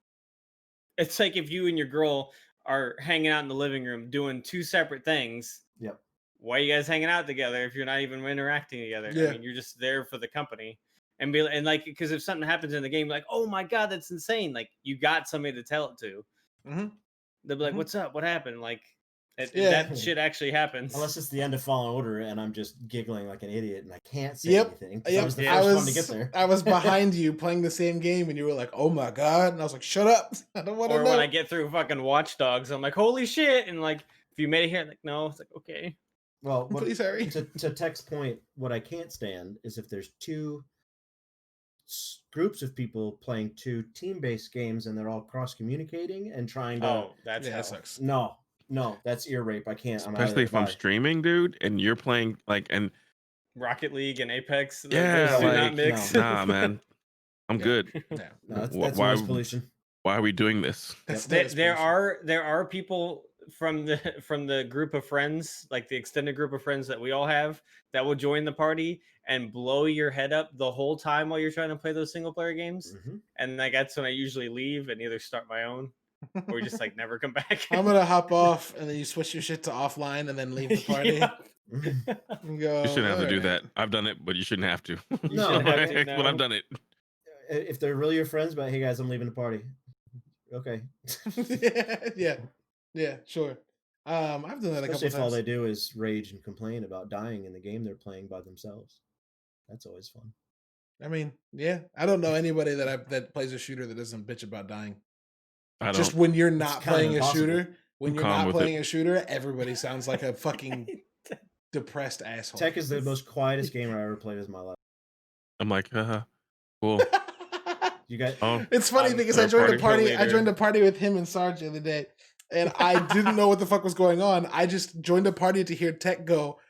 if you and your girl are hanging out in the living room doing 2 separate things. Yep. Why are you guys hanging out together if you're not even interacting together? Yeah. I mean, you're just there for the company. And because if something happens in the game, like, oh my god, that's insane! Like you got somebody to tell it to. Mhm. They'll be like, Mhm. "What's up? What happened?" Like, That shit actually happens. Unless it's the end of Fallen Order and I'm just giggling like an idiot and I can't say Yep. anything. 'Cause Yep. I was the first one to get there. I was behind you playing the same game, and you were like, "Oh my god!" And I was like, "Shut up! I don't want to Or know." when I get through fucking Watch Dogs, I'm like, holy shit! And like, if you made it here, I'm like, no, it's like okay. Well, Please hurry. to Tech's point, what I can't stand is if there's two groups of people playing two team-based games and they're all cross-communicating and trying to. Oh, that's Yeah, hell. that sucks. No, that's ear rape. I can't. Especially if I'm streaming, dude, and you're playing like and Rocket League and Apex. Yeah, those do like, not mix. nah, man, I'm Yeah. good. Yeah. No, that's Why- noise pollution. Why are we doing this? That's There are people from the group of friends, like the extended group of friends that we all have, that will join the party and blow your head up the whole time while you're trying to play those single player games. Mhm. And like that's when I usually leave and either start my own or just like never come back. I'm gonna hop off, and then you switch your shit to offline, and then leave the party. Yeah. Mhm. And go, You shouldn't have to do "Alright." that. I've done it, but you shouldn't have to. You No, shouldn't have to, But I've no. done it. If they're really your friends, but hey guys, I'm leaving the party. Okay. yeah, sure. I've done that a Especially couple if all they times. do is rage and complain about dying in the game they're playing by themselves. That's always fun. I mean, yeah, I don't know anybody that plays a shooter that doesn't bitch about dying. I don't. Just when you're not kind of playing a impossible. shooter, when I'm you're calm not with playing a shooter, everybody sounds like a fucking depressed asshole. Tech is the most quietest gamer I ever played in my life. I'm like, cool. You guys, Oh, It's funny I'm because a I joined a party party. I leader. joined a party with him and Sarge the other day, and I didn't know what the fuck was going on. I just joined a party to hear Tech go,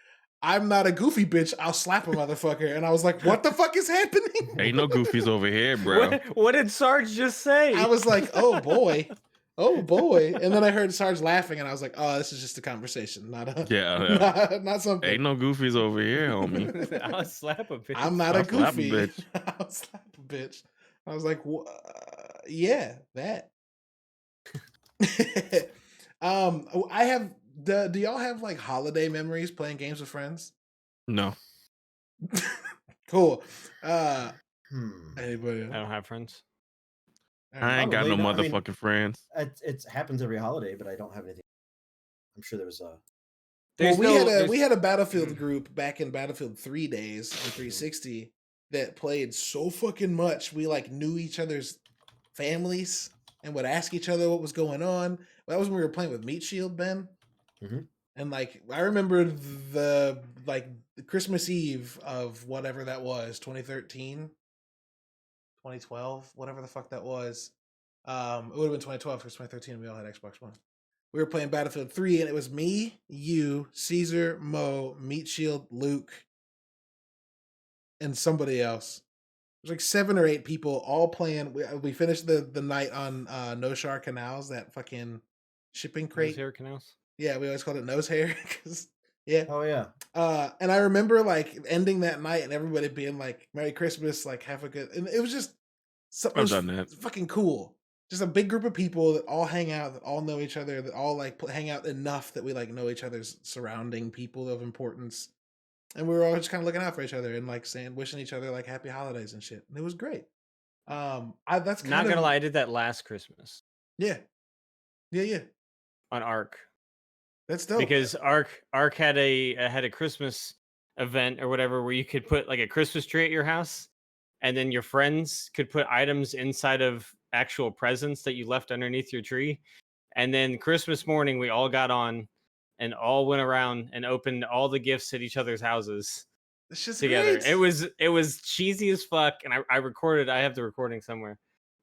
"I'm not a goofy bitch. I'll slap a motherfucker." And I was like, "What the fuck is happening?" ain't no goofies over here, bro. What did Sarge just say? I was like, "Oh boy, oh boy," and then I heard Sarge laughing, and I was like, "Oh, this is just a conversation, not a Yeah. not something." Ain't no goofies over here, homie. I'll slap a bitch. I'm not a I'll slap a goofy. bitch. I'll slap a bitch. I was like, yeah, that. I have. Do y'all have like holiday memories playing games with friends? No. Cool. hmm. Anybody? I don't have friends. I ain't got no Probably not. I mean- motherfucking friends. It happens every holiday, but I don't have anything. I'm sure there was a. Well, There's we no- had a there's- we had a Battlefield Mm. group back in Battlefield 3 days on 360 that played so fucking much. We like knew each other's families and would ask each other what was going on. That was when we were playing with Meat Shield, Ben. Mhm. And like I remember the Christmas Eve of whatever that was, 2013, 2012, whatever the fuck that was. It would have been 2012 because 2013 we all had Xbox One. We were playing Battlefield 3 and it was me, you, Caesar, Mo, Meat Shield, Luke, and somebody else. There's like 7 or 8 people all playing. We finished the night on No Shar Canals, that fucking shipping Those crate. hair canals. Yeah, we always called it nose hair because yeah. Oh yeah. And I remember like ending that night and everybody being like, "Merry Christmas," like have a good. And it was just something. I've done that. Fucking cool. Just a big group of people that all hang out, that all know each other, that all like hang out enough that we like know each other's surrounding people of importance, and we were all just kind of looking out for each other and like saying, wishing each other like happy holidays and shit. And it was great. That's kind Not of, gonna lie, I did that last Christmas Yeah, on Ark that's dope. because Ark had a Christmas event or whatever where you could put like a Christmas tree at your house, and then your friends could put items inside of actual presents that you left underneath your tree. And then Christmas morning, we all got on and all went around and opened all the gifts at each other's houses It's just together. great. It was cheesy as fuck, and I recorded. I have the recording somewhere.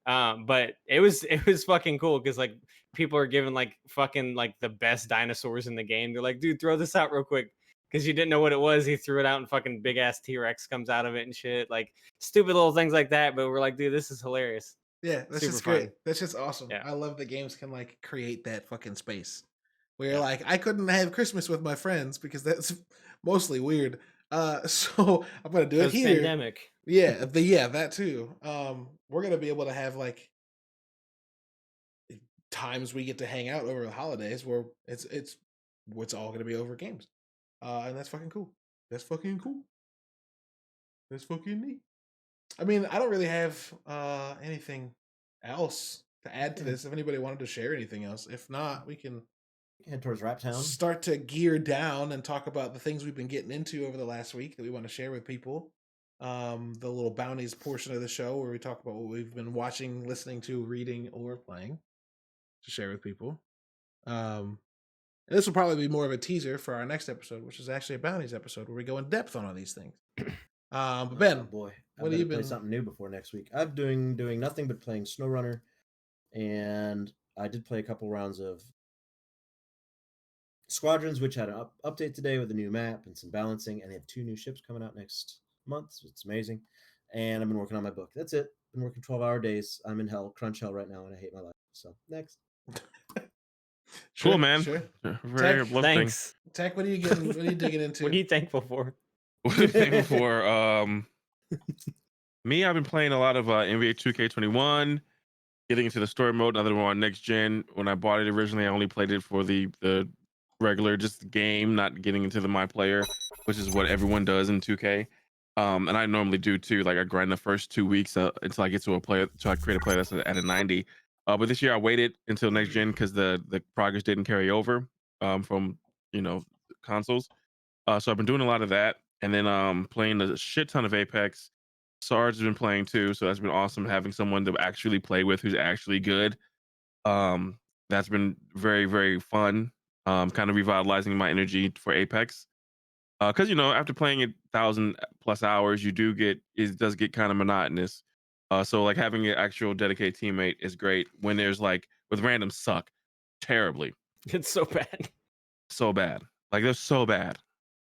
But it was fucking cool because like people are giving like fucking like the best dinosaurs in the game. They're like, dude, throw this out real quick. Because you didn't know what it was. He threw it out and fucking big ass T-Rex comes out of it and shit. Like stupid little things like that. But we're like, dude, this is hilarious. Yeah, that's Super just fun. great. That's just awesome. Yeah. I love that games can like create that fucking space where you're like, I couldn't have Christmas with my friends because that's mostly weird. So I'm gonna do it Because here. pandemic. Yeah, that too. We're gonna be able to have like times we get to hang out over the holidays where it's all gonna be over games. And that's fucking cool. That's fucking cool. That's fucking neat. I mean, I don't really have anything else to add to Yeah. this. If anybody wanted to share anything else, if not, we can. head towards Rap Town. start to gear down and talk about the things we've been getting into over the last week that we want to share with people. The little bounties portion of the show where we talk about what we've been watching, listening to, reading, or playing to share with people. And this will probably be more of a teaser for our next episode, which is actually a bounties episode where we go in depth on all these things. But Ben, Oh boy, what I have you better play been- something new before next week. I'm doing nothing but playing SnowRunner, and I did play a couple rounds of Squadrons, which had an update today with a new map and some balancing, and they have 2 new ships coming out next month. So it's amazing. And I've been working on my book. That's it. Been working 12-hour days. I'm in hell, crunch hell right now, and I hate my life. So next. Cool, man. Sure. Very Tech, uplifting. Thanks. Tech, what are you getting? What are you digging into? What are you thankful for? What was I thankful for? Me, I've been playing a lot of NBA 2K21, getting into the story mode now that we're on next gen. When I bought it originally, I only played it for the regular just game, not getting into the my player, which is what everyone does in 2K. And I normally do too. Like I grind the first 2 weeks until I get to a player, so I create a player that's at a 90. But this year I waited until next gen because the progress didn't carry over from consoles. So I've been doing a lot of that, and then playing a shit ton of Apex. Sarge has been playing too, so that's been awesome having someone to actually play with who's actually good. That's been very, very fun. Kind of revitalizing my energy for Apex. Because after playing it 1,000+ hours, it does get kind of monotonous. So like having an actual dedicated teammate is great when there's like with random suck terribly. It's so bad. So bad. Like they're so bad.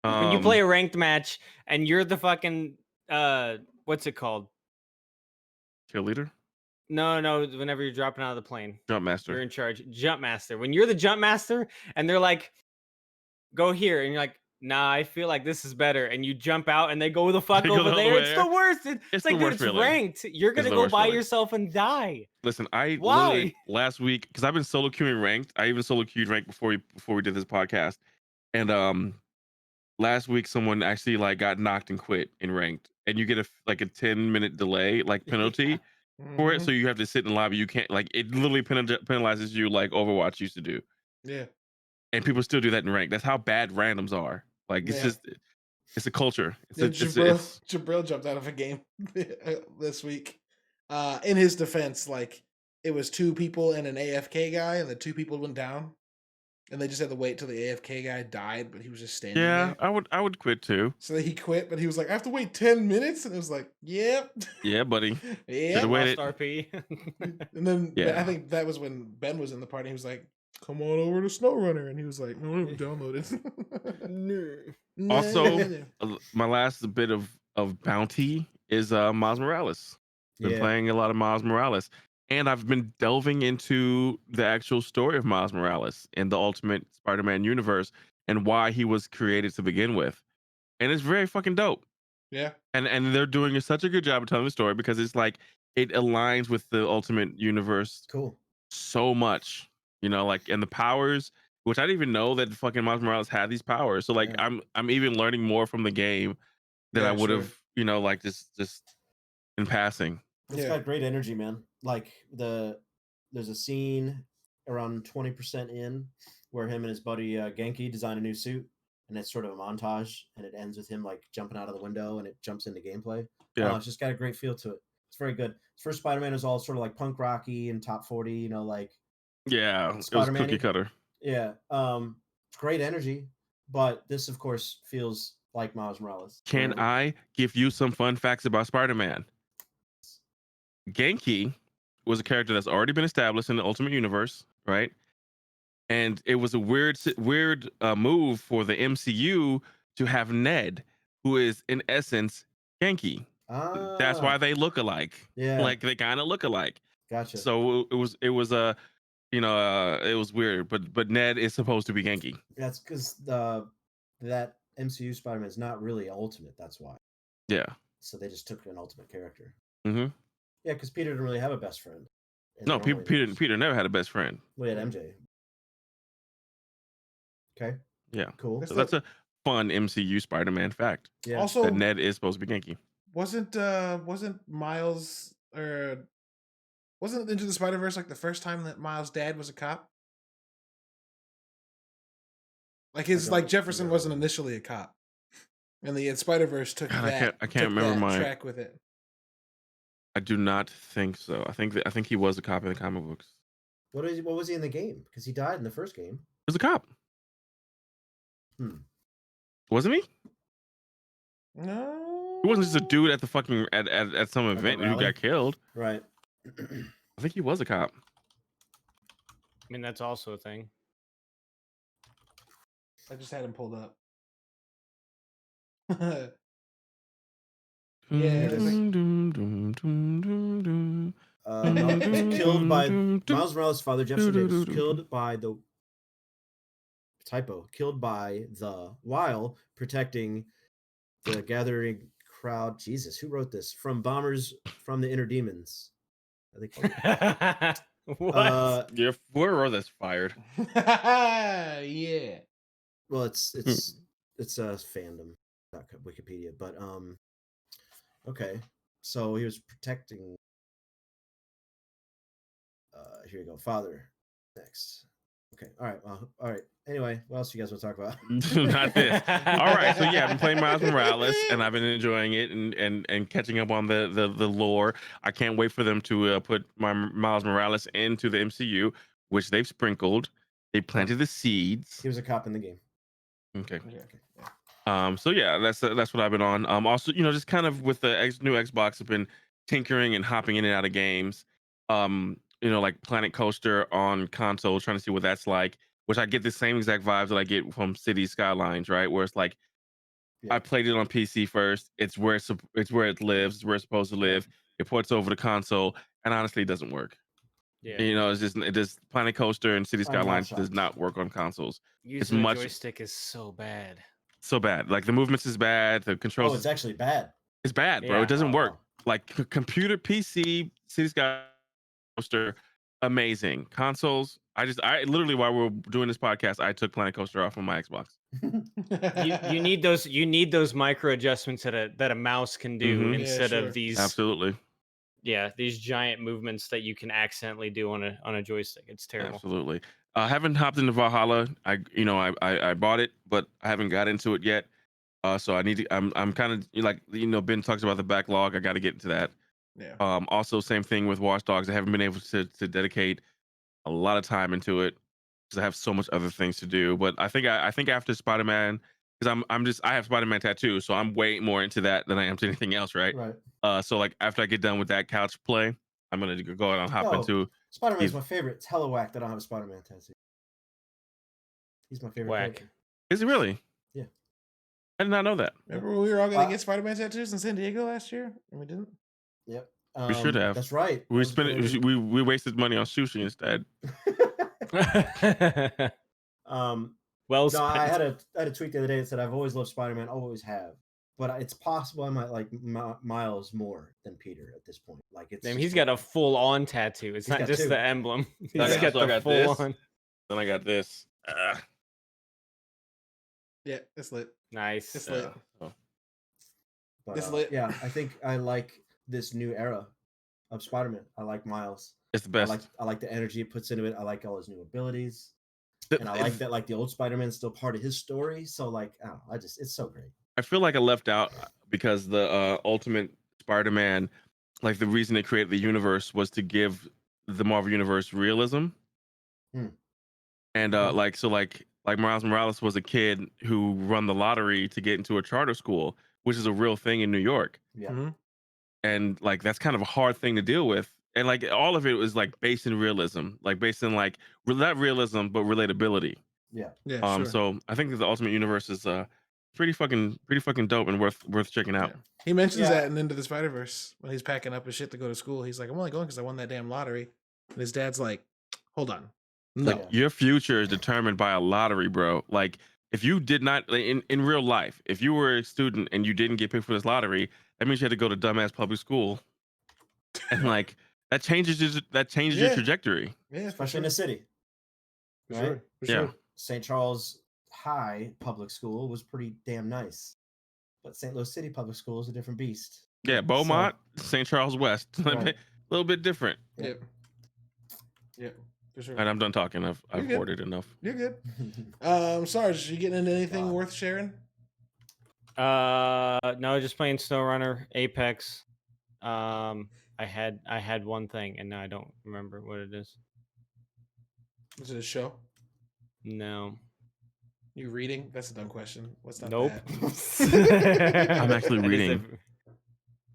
When you play a ranked match and you're the fucking what's it called? Kill leader, No, whenever you're dropping out of the plane. jump You're master. in charge. Jump master. When you're the jump master and they're like, go here, and you're like, nah, I feel like this is better, and you jump out and they go the fuck They go over the other there. way It's there. the worst. It's It's like, the dude, worst it's feeling. ranked. You're gonna the go worst by feeling. yourself and die. Listen, I Why? literally last week because I've been solo queuing ranked. I even solo queued ranked before we did this podcast, and last week someone actually like got knocked and quit in ranked, and you get a 10-minute delay like penalty for it, Mhm. so you have to sit in the lobby. You can't it literally penalizes you like Overwatch used to do, Yeah. and people still do that in ranked. That's how bad randoms are. Like it's Yeah. just it's a culture. Yeah, Jabril jumped out of a game this week. In his defense, like it was 2 people and an AFK guy, and the 2 people went down, and they just had to wait till the AFK guy died, but he was just standing yeah. there. I would quit too. So he quit, but he was like, I have to wait 10 minutes, and it was like, yep, Yeah, buddy. yep. Should've Lost waited. RP. And then Yeah. I think that was when Ben was in the party. He was like, "Come on over to SnowRunner," and he was like, "No, download it." Also, my last bit of bounty is Miles Morales. Been Yeah. playing a lot of Miles Morales, and I've been delving into the actual story of Miles Morales in the Ultimate Spider-Man universe and why he was created to begin with, and it's very fucking dope. yeah, And they're doing such a good job of telling the story because it's like it aligns with the Ultimate universe Cool. so much, like and the powers, which I didn't even know that fucking Miles Morales had these powers. So like Yeah. I'm even learning more from the game than Yeah, I would sure. have, like just in passing. It's Yeah. got great energy, man. Like there's a scene around 20% in where him and his buddy Genki design a new suit, and it's sort of a montage, and it ends with him like jumping out of the window, and it jumps into gameplay. Yeah. It's just got a great feel to it. It's very good. First Spider-Man is all sort of like punk rocky and top 40, like Yeah, it was Spider-Man-y. cookie cutter. yeah. Great energy, but this of course feels like Miles Morales. Can I give you some fun facts about Spider-Man? Genki was a character that's already been established in the Ultimate Universe, right? And it was a weird move for the MCU to have Ned, who is in essence Genki. That's why they look alike. Yeah. Like they kind of look alike. Gotcha. So it was it was weird, but Ned is supposed to be Genki. That's because that MCU Spider-Man is not really Ultimate. That's why. Yeah. So they just took an Ultimate character. Mm-hmm. Yeah, because Peter didn't really have a best friend. in No, the normal Peter universe. Peter never had a best friend. We had MJ. Okay. Yeah. Cool. That's So that's a fun MCU Spider-Man fact. Yeah. Also, That Ned is supposed to be Genki. wasn't Miles or wasn't Into the Spider-Verse like the first time that Miles' dad was a cop? Like I his don't like Jefferson remember. wasn't initially a cop, and the Spider-Verse took God, that. I can't took remember that my. track with it. I do not think so. I think he was a cop in the comic books. What was he in the game? Because he died in the first game. He was a cop, wasn't he? No, He wasn't just a dude at the fucking at some the event who rally? got killed. Right. I think he was a cop. I mean, that's also a thing. I just had him pulled up. Yeah, Yes. Was killed by Miles Morales' father, Jefferson Davis, was killed by the while protecting the gathering crowd. Jesus, who wrote this? From bombers from the Inner Demons. I think. What? Yeah, whoever that's fired. Yeah. Well, it's a fandom, not Wikipedia, but okay. So he was protecting. Here you go, father. Next. Okay. All right. All right. Anyway, what else you guys want to talk about? Not this. All right. So yeah, I've been playing Miles Morales and I've been enjoying it and catching up on the lore. I can't wait for them to put my Miles Morales into the MCU, which they've sprinkled. They planted the seeds. He was a cop in the game. Okay. Yeah. So yeah, that's what I've been on. Also, just kind of with the new Xbox, I've been tinkering and hopping in and out of games. Like Planet Coaster on console, trying to see what that's like. Which I get the same exact vibes that I get from City Skylines, right? Where it's like, I played it on PC first. It's where it lives. It's where it's supposed to live. It ports over to console, and honestly, it doesn't work. Yeah. It just Planet Coaster and City Skylines does DualShocks. not work on consoles. Using a joystick is so bad. So bad. Like the movements is bad. The controls. Oh, it's actually bad. It's bad, bro. Yeah. It doesn't Oh, work. wow. Like computer, PC, City Sky Coaster, amazing. Consoles, I literally while we were doing this podcast, I took Planet Coaster off of my Xbox. You need those micro adjustments that a mouse can do Mhm. Yeah, instead sure. of these Absolutely. these giant movements that you can accidentally do on a joystick. It's terrible. Absolutely. I haven't hopped into Valhalla. I bought it, but I haven't got into it yet. So I need to. I'm kind of like Ben talks about the backlog. I got to get into that. Yeah. Also, same thing with Watch Dogs. I haven't been able to dedicate a lot of time into it because I have so much other things to do. But I think after Spider-Man, because I have Spider-Man tattoo, so I'm way more into that than I am to anything else, right? Right. So like after I get done with that couch play, I'm gonna go out and hop No, into. Spider-Man's my favorite. It's hella whack that I don't have a Spider-Man tattoo. He's my favorite. Whack. character. Is it really? Yeah. I did not know that. Remember when we were all going to get Spider-Man tattoos in San Diego last year, and we didn't? Yep. We should have. That's right. We we wasted money on sushi instead. Well No, spent. I had a tweet the other day that said I've always loved Spider-Man, always have, but it's possible I might like Miles more than Peter at this point. Like it's. Damn, he's got a full-on tattoo. It's He's not got just two. the emblem. He's got- got so I the got this. full-on. Then I got this. Yeah, it's lit. Nice. It's lit. Oh. But, It's lit. Yeah, I think I like this new era of Spider-Man. I like Miles. It's the best. I like the energy it puts into it. I like all his new abilities, The- and I like that like the old Spider-Man's still part of his story. So like, I don't know, it's so great. I feel like I left out because the Ultimate Spider-Man, like the reason they created the universe was to give the Marvel Universe realism. And like Miles Morales was a kid who run the lottery to get into a charter school, which is a real thing in New York. Yeah. Mhm. And like that's kind of a hard thing to deal with. And like all of it was like based in realism, like based in like not realism but relatability. Yeah. Yeah, sure. So I think that the Ultimate Universe is pretty fucking dope and worth checking out. Yeah. He mentions Yeah. that in Into the Spider-Verse when he's packing up his shit to go to school. He's like, I'm only going because I won that damn lottery. And his dad's like, hold on. No. Like your future is determined by a lottery, bro. Like if you did not in real life, if you were a student and you didn't get picked for this lottery, that means you had to go to dumbass public school, and like that changes your Yeah. trajectory. Yeah, Especially in the city. For right? sure. For Yeah. sure. St. Charles High Public School was pretty damn nice, but St. Louis City Public School is a different beast. Yeah, Beaumont, St. Charles West, Right. a little bit different. Yeah. Yep. Yep. For For sure. And I'm done talking. I've You're good. hoarded enough. You're good. Sarge, you getting into anything God. worth sharing? No, just playing SnowRunner, Apex. I had one thing, and now I don't remember what it is. Is it a show? No. You reading? That's a dumb question. What's not Nope. that? I'm actually That is reading.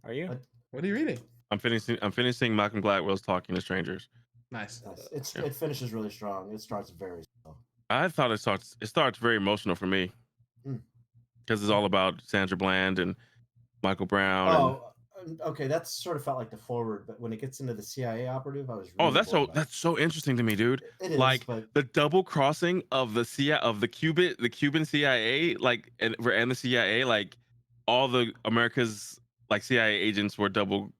Are you? What are you reading? I'm finishing Malcolm Gladwell's Talking to Strangers. Nice. Nice. Yeah. It finishes really strong. It starts very slow. I thought it starts very emotional for me Mm. because it's all about Sandra Bland and Michael Brown. Oh, okay. That sort of felt like the forward, but when it gets into the CIA operative, I was. Really That's bored by it. that's so interesting to me, dude. It is, Like but the double crossing of the Cuban CIA, like and the CIA, like all the America's like CIA agents were double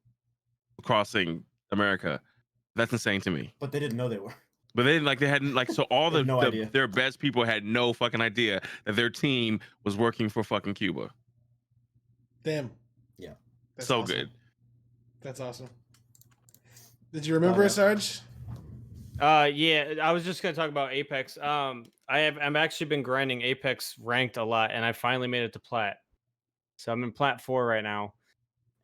crossing America. That's insane to me. they didn't know they were. But they hadn't like so all They had no idea. their best people had no fucking idea that their team was working for fucking Cuba. Damn. Yeah. That's So awesome. good. That's awesome. Did you remember it, Sarge? Yeah, I was just gonna talk about Apex. I've actually been grinding Apex ranked a lot, and I finally made it to plat. So I'm in plat 4 right now,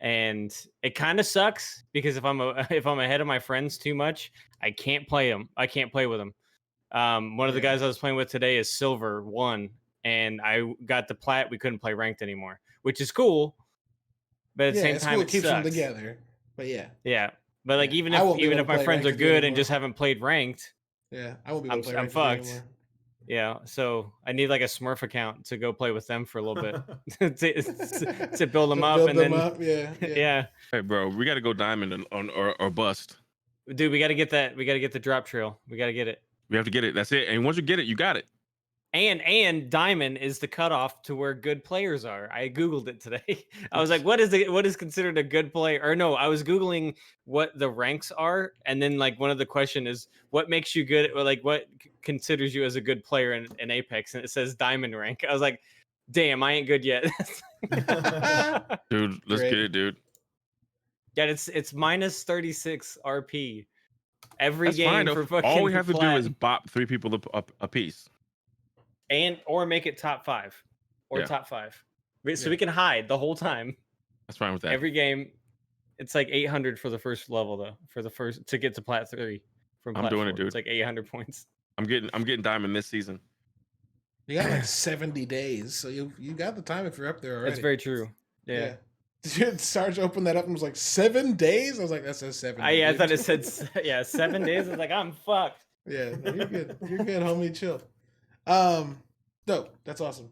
and it kind of sucks because if I'm ahead of my friends too much, I can't play them. I can't play with them. One of the guys I was playing with today is silver 1, and I got the plat. We couldn't play ranked anymore, which is cool, but at the same time, cool. it keeps sucks. them together. But yeah, but like Yeah. even I won't be able if to my play friends are ranked with you good and anymore. just haven't played ranked, yeah, I won't be able to play I'm ranked with you fucked. anymore. Yeah, so I need like a Smurf account to go play with them for a little bit to build them To up, build and them then up, yeah. yeah, Hey, bro, we got to go diamond or bust. dude, we got to get that. We got to get the drop trail. We got to get it. We have to get it. That's it. And once you get it, you got it. And diamond is the cutoff to where good players are. I googled it today. I was like, what is considered a good player? Or no, I was googling what the ranks are, and then like one of the question is what makes you good, or like what considers you as a good player in Apex, and it says diamond rank. I was like, damn, I ain't good yet. Dude, let's Great. get it, dude. Yeah, it's minus 36 RP every That's game fine. for Though. fucking. All we have to do plat. is bop 3 people a piece. Or make it top 5 or Yeah. top 5, so Yeah. we can hide the whole time. That's fine with that. Every game, it's like 800 for the first level though. For the first to get to plat 3 from I'm plat doing 4. it, dude. It's like 800 points. I'm getting diamond this season. You got like 70 days, so you got the time if you're up there already. That's very true. Yeah. Did Sarge open that up and was like 7 days? I was like, that says 7. I thought it said 7 days. I was like, I'm fucked. Yeah, no, you're good. You're good, homie. Chill. Dope. That's awesome.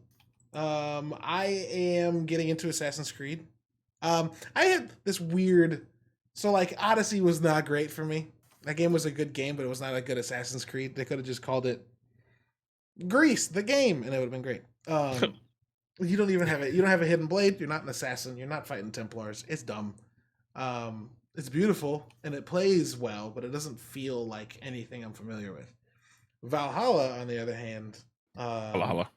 I am getting into Assassin's Creed. I had this weird. So like Odyssey was not great for me. That game was a good game, but it was not a good Assassin's Creed. They could have just called it Greece, the game, and it would have been great. You don't even have it. You don't have a hidden blade. You're not an assassin. You're not fighting Templars. It's dumb. It's beautiful and it plays well, but it doesn't feel like anything I'm familiar with. Valhalla, on the other hand, Valhalla.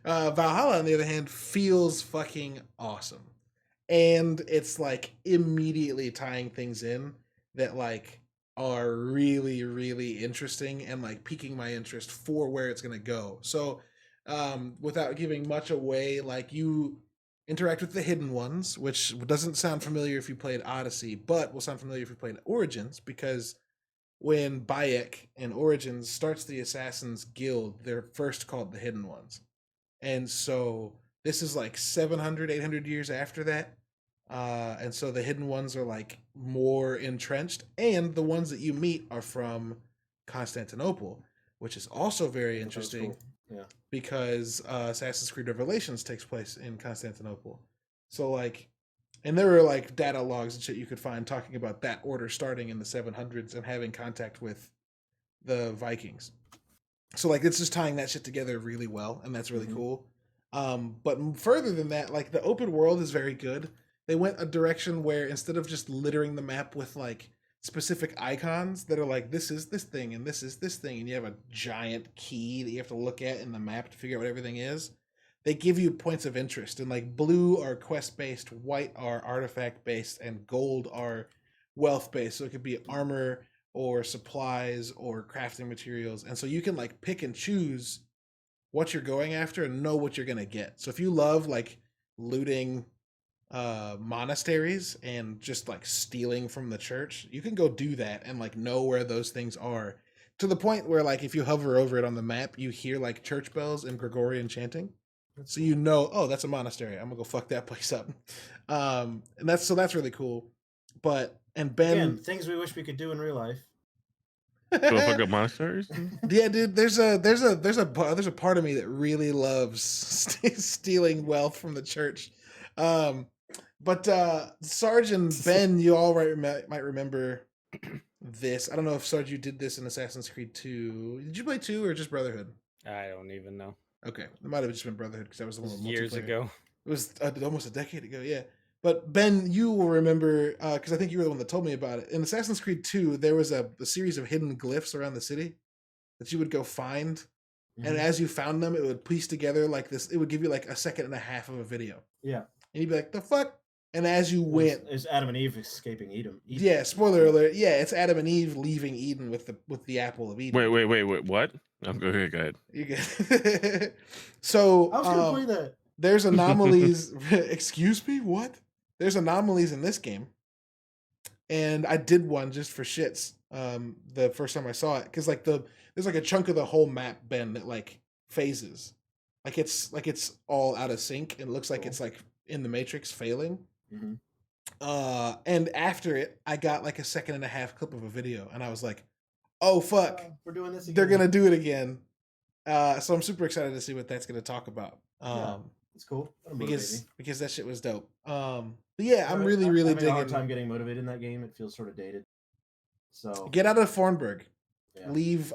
Valhalla, on the other hand, feels fucking awesome, and it's like immediately tying things in that like are really, really interesting and like piquing my interest for where it's gonna go. So, without giving much away, like you interact with the hidden ones, which doesn't sound familiar if you played Odyssey, but will sound familiar if you played Origins, because when Bayek in Origins starts the Assassin's Guild, they're first called the Hidden Ones. And so this is like 700, 800 years after that. And so the Hidden Ones are like more entrenched. And the ones that you meet are from Constantinople, which is also very interesting. Cool. Yeah. Because Assassin's Creed Revelations takes place in Constantinople. So like, and there were like data logs and shit you could find talking about that order starting in the 700s and having contact with the Vikings. So like it's just tying that shit together really well, and that's really cool. But further than that, like the open world is very good. They went a direction where instead of just littering the map with like specific icons that are like this is this thing and this is this thing, and you have a giant key that you have to look at in the map to figure out what everything is, they give you points of interest, and like blue are quest based, white are artifact based, and gold are wealth based. So it could be armor or supplies or crafting materials. And so you can like pick and choose what you're going after and know what you're going to get. So if you love like looting monasteries and just like stealing from the church, you can go do that and like know where those things are, to the point where like if you hover over it on the map, you hear like church bells and Gregorian chanting. So you know, oh, that's a monastery. I'm gonna go fuck that place up. And that's really cool. But and Ben, Again, things we wish we could do in real life. Go fuck up monasteries. yeah, dude. There's a part of me that really loves stealing wealth from the church. But Sarge and Ben, you all might remember this. I don't know if Sarge, you did this in Assassin's Creed 2. Did you play 2 or just Brotherhood? I don't even know. Okay, it might have just been Brotherhood because that was the one with Years multiplayer. ago. It was almost a decade ago, yeah. But Ben, you will remember, because I think you were the one that told me about it. In Assassin's Creed 2, there was a series of hidden glyphs around the city that you would go find. And Mhm. as you found them, it would piece together like this. It would give you like a second and a half of a video. Yeah. And you'd be like, the fuck? And as you went... It's Adam and Eve escaping Eden. Yeah, spoiler alert. Yeah, it's Adam and Eve leaving Eden with the apple of Eden. Wait, what? I'm good. Go ahead. You get So... I was going to play that. There's anomalies. Excuse me? What? There's anomalies in this game. And I did one just for shits the first time I saw it. Because like there's like a chunk of the whole map, Ben, that like phases. Like it's all out of sync and it looks like Cool. it's like in the Matrix failing. Mhm. And after it, I got like a second and a half clip of a video and I was like, oh fuck, We're doing this again. they're gonna do it again. So I'm super excited to see what that's gonna talk about. Yeah. It's cool. That'll motivate me. Because that shit was dope. But yeah, I'm really having a hard time digging. getting motivated in that game. It feels sort of dated. So Get out of Fornburg. yeah. Leave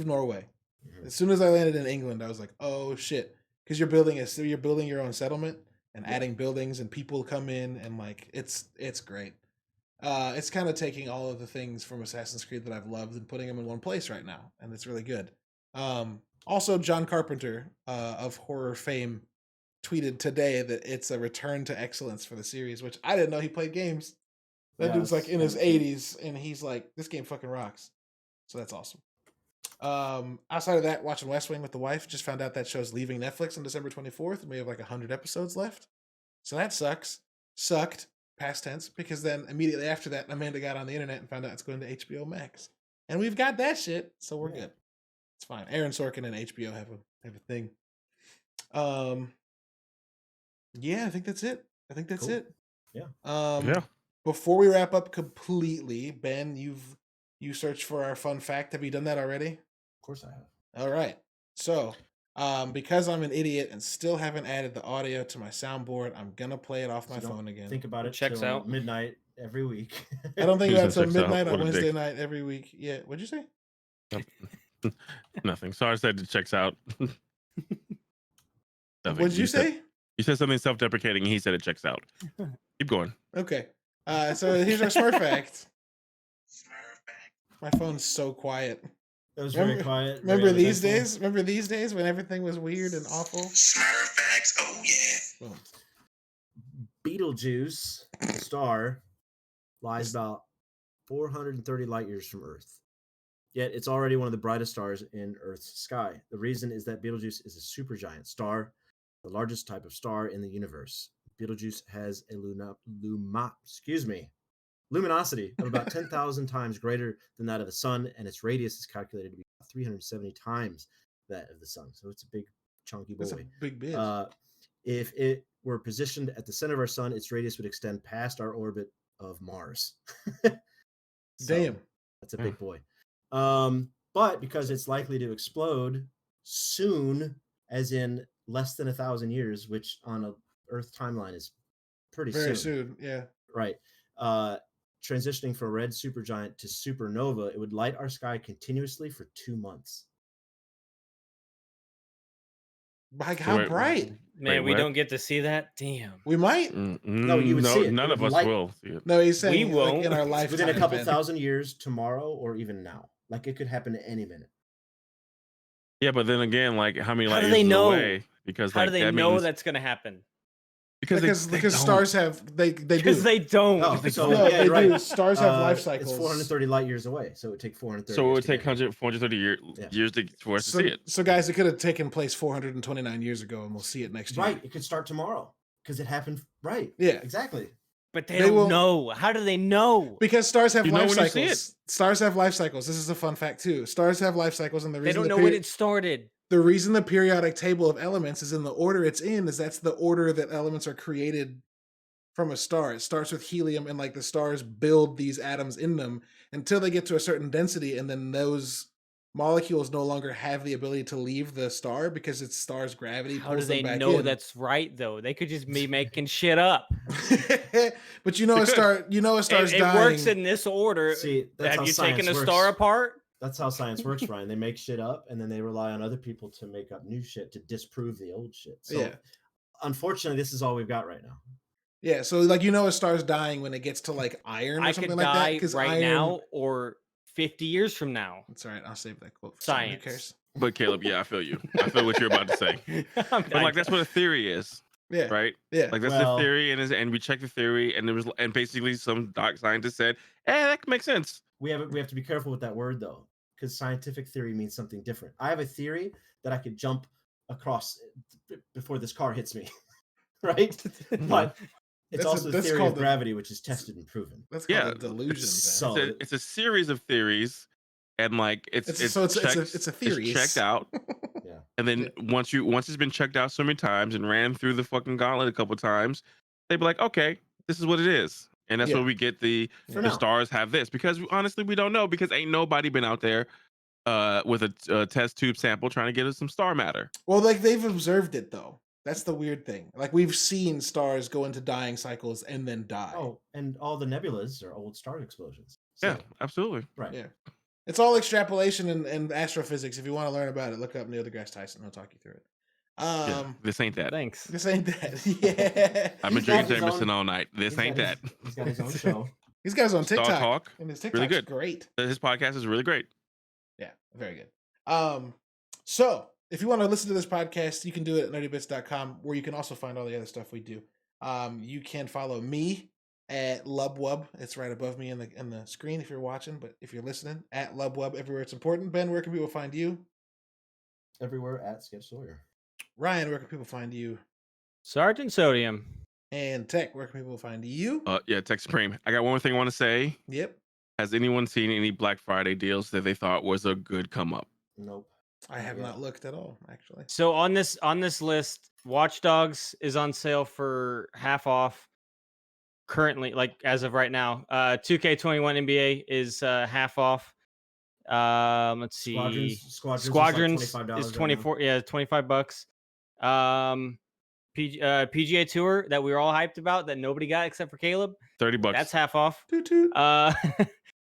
Norway. Mhm. As soon as I landed in England, I was like, oh shit, because you're building your own settlement and Yeah. adding buildings and people come in and like it's great. It's kind of taking all of the things from Assassin's Creed that I've loved and putting them in one place right now, and it's really good. Also, John Carpenter of horror fame tweeted today that it's a return to excellence for the series, which I didn't know he played games. That Yeah, dude's like it's in his kinda cool. 80s, and he's like, this game fucking rocks. So that's awesome. Outside of that, watching West Wing with the wife, just found out that show's leaving Netflix on December 24th, and we have like 100 episodes left. So that sucked, past tense, because then immediately after that, Amanda got on the internet and found out it's going to HBO Max. And we've got that shit, so we're Yeah. good. It's fine. Aaron Sorkin and HBO have a thing. Yeah, I think that's it. Cool. it. Yeah. Yeah. Before we wrap up completely, Ben, you searched for our fun fact. Have you done that already? Of course I have. All right. So, because I'm an idiot and still haven't added the audio to my soundboard, I'm gonna play it off my So don't phone again. Think about it. Checks till out. midnight every week. I don't think Susan that's till checks out. midnight on What a Wednesday dick. night every week. Yeah. What'd you say? Nothing. Sorry, I said it checks out. Nothing. What'd you say? You said something self-deprecating, and he said it checks out. Keep going. Okay. So here's our smart fact. My phone's so quiet. It was Remember- very quiet. Remember very these uneventful. days? Remember these days when everything was weird and awful? Smurfax, oh yeah. Boom. Betelgeuse, the star, lies about 430 light years from Earth. Yet it's already one of the brightest stars in Earth's sky. The reason is that Betelgeuse is a supergiant star, the largest type of star in the universe. Betelgeuse has a luminosity of about 10,000 times greater than that of the sun, and its radius is calculated to be 370 times that of the sun. So it's a big, chunky That's a boy. big bitch. If it were positioned at the center of our sun, its radius would extend past our orbit of Mars. So, Damn. that's a big boy. But because it's likely to explode soon, as in less than 1,000 years, which on a Earth timeline is pretty Very soon. Yeah. right? Transitioning from a red supergiant to supernova, it would light our sky continuously for 2 months. Like how Wait, bright? Man, we what? don't get to see that. Damn. We might. No, you would see it. None It of would us light- will see it. No, he's saying We like, won't. in our lifetime. Within a couple Ben. thousand years, tomorrow, or even now. Like it could happen at any minute. Yeah, but then again, like how many How light do years they is know? away? Because How like do they that know means, that's gonna happen? because don't. stars have they do. Because they don't. Oh, they so don't. No, yeah, they you're right. do. Stars have life cycles. It's 430 light years away, so it would take 430. So it years would to take get here. 430 Yeah. years for us So, to see it. so guys, it could have taken place 429 years ago, and we'll see it next year. Right, it could start tomorrow because it happened. Right. Yeah. Exactly. But they They don't will- know. How do they know? Because stars have You know life when you see cycles. Stars have life cycles. This is a fun fact too. Stars have life cycles, and the They reason don't the know when it started. the reason the periodic table of elements is in the order it's in is that's the order that elements are created from a star. It starts with helium, and like the stars build these atoms in them until they get to a certain density, and then those molecules no longer have the ability to leave the star because its star's gravity How do pulls they them back know in. that's right though? They could just be making shit up. But you know They a could. star. You know a star's It dying. works in this order. See, that's Have how you taken science a star works. apart? That's how science works, Ryan. They make shit up and then they rely on other people to make up new shit to disprove the old shit. So Yeah. unfortunately, this is all we've got right now. Yeah, so like you know a star's dying when it gets to like iron or I something could like that. die Because right iron... now or 50 years from now. It's all right. I'll save that quote. For someone who Science. cares. But Caleb, yeah, I feel you. I feel what you're about to say. But like that's what a theory is, Yeah, right? yeah. Like that's Well- the theory, and we checked the theory, and there was, and basically some doc scientist said, that makes sense. We have to be careful with that word though, because scientific theory means something different. I have a theory that I could jump across before this car hits me, right? But it's also the that's theory called of the- gravity, which is tested and proven. That's called Yeah, a delusion. so- then. It's a series of theories, and like it's It's a theory. It's checked out. Yeah. And then once it's been checked out so many times and ran through the fucking gauntlet a couple times, they'd be like, okay, this is what it is. And that's Yeah. where we get the For the now. stars have this, because honestly we don't know, because ain't nobody been out there with a test tube sample trying to get us some star matter. Well, like they've observed it though. That's the weird thing. Like we've seen stars go into dying cycles and then die. Oh, and all the nebulas are old star explosions. Yeah, So, absolutely. right. Yeah. It's all extrapolation and astrophysics. If you want to learn about it, look up Neil deGrasse Tyson. He'll talk you through it. Yeah, this ain't that. Thanks. This ain't that. Yeah. I've been He's got drinking his Jameson own- all night. This he's ain't got that. He's got his own show. These guys on Star TikTok. Talk, And his really TikTok's good. great. His podcast is really great. Yeah, very good. So if you want to listen to this podcast, you can do it at nerdybits.com, where you can also find all the other stuff we do. You can follow me at Lubwub. It's right above me in the screen if you're watching, but if you're listening, at Lubwub everywhere it's important. Ben, where can people find you? Everywhere at Sketch Sawyer. Ryan, where can people find you? Sergeant Sodium. And Tech, where can people find you? Yeah, Tech Supreme. I got one more thing I want to say. Yep. Has anyone seen any Black Friday deals that they thought was a good come up? Nope. I have Yeah. not looked at all, actually. So on this list, Watch Dogs is on sale for half off currently, like as of right now. 2K21 NBA is half off. Let's see. Squadrons Squadrons is like $25 is right now. 24. Yeah, $25. PGA Tour that we were all hyped about that nobody got except for Caleb. $30. That's half off. Toot toot.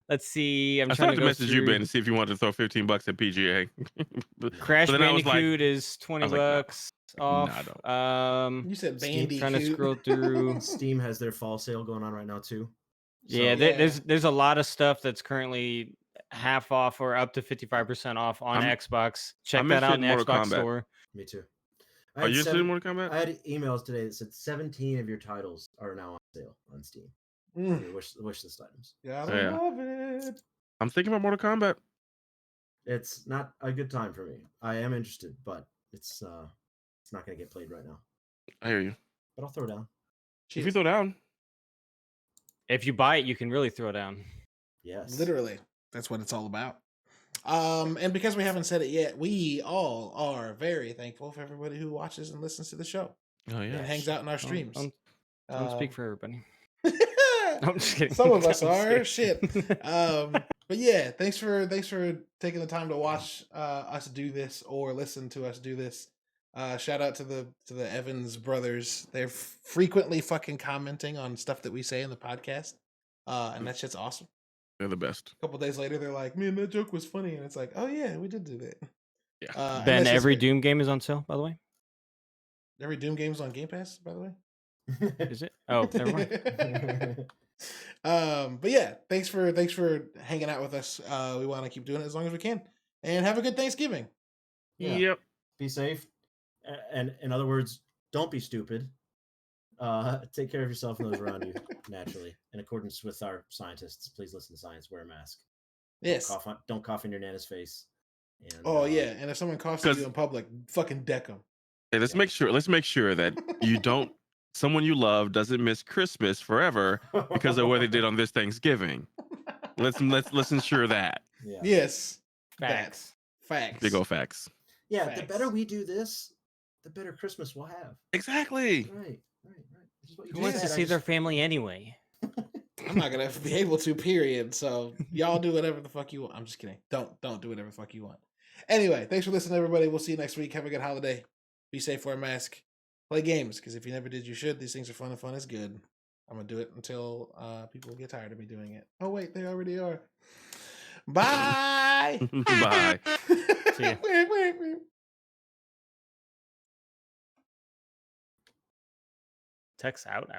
Let's see. I'm I trying started to to go message you, through. Ben, to see if you wanted to throw $15 at PGA. Crash But then I was like- Bandicoot is 20 was like, no. bucks off. You said Steam Bandicoot. Trying to scroll through. Steam has their fall sale going on right now too. Yeah, So- Yeah. there's a lot of stuff that's currently half off or up to 55% off on I'm- Xbox. Check I'm that out in the interested in Xbox Mortal Kombat. store. Me too. Are you interested in Mortal Kombat? I had emails today that said 17 of your titles are now on sale on Steam. Mm, Your wish list items. gotta Yeah. love it. I'm thinking about Mortal Kombat. It's not a good time for me. I am interested, but it's not going to get played right now. I hear you. But I'll throw it down. If you throw down, If you buy it, you can really throw down. Yes. Literally, that's what it's all about. And because we haven't said it yet, we all are very thankful for everybody who watches and listens to the show oh and yeah, hangs out in our streams. Don't speak for everybody. for. No, I'm just kidding. Some of us I'm just are kidding. shit. But yeah, thanks for taking the time to watch us do this or listen to us do this. Shout out to the Evans brothers. They're frequently fucking commenting on stuff that we say in the podcast, and that shit's awesome. they're the best. A couple days later, they're like, "Man, that joke was funny," and it's like, "Oh yeah, we did do that." Yeah. And Ben, that's just every great. Doom game is on sale, by the way. Every Doom game's on Game Pass, by the way. Is it? Oh, never mind. But yeah, thanks for hanging out with us. We want to keep doing it as long as we can, and have a good Thanksgiving. Yeah. Yep. Be safe. And in other words, don't be stupid. Take care of yourself and those around you naturally. In accordance with our scientists, please listen to science. Wear a mask. Yes. Don't cough in your Nana's face. And, Oh yeah, and if someone coughs at 'cause- you in public, fucking deck them. Hey, let's make sure that you don't someone you love doesn't miss Christmas forever because of what they did on this Thanksgiving. Let's ensure that. Yeah. Yes. Facts. Facts. Big old facts. Yeah. The Facts. better we do this, the better Christmas we'll have. Exactly. Right. This is what you Who just wants to said. see their family anyway? I'm not gonna be able to, period. So y'all do whatever the fuck you want. I'm just kidding. Don't do whatever the fuck you want. Anyway, thanks for listening, everybody. We'll see you next week. Have a good holiday. Be safe, wear a mask. Play games, because if you never did, you should. These things are fun and fun is good. I'm gonna do it until people get tired of me doing it. Oh wait, they already are. Bye. Bye. See ya. Text out.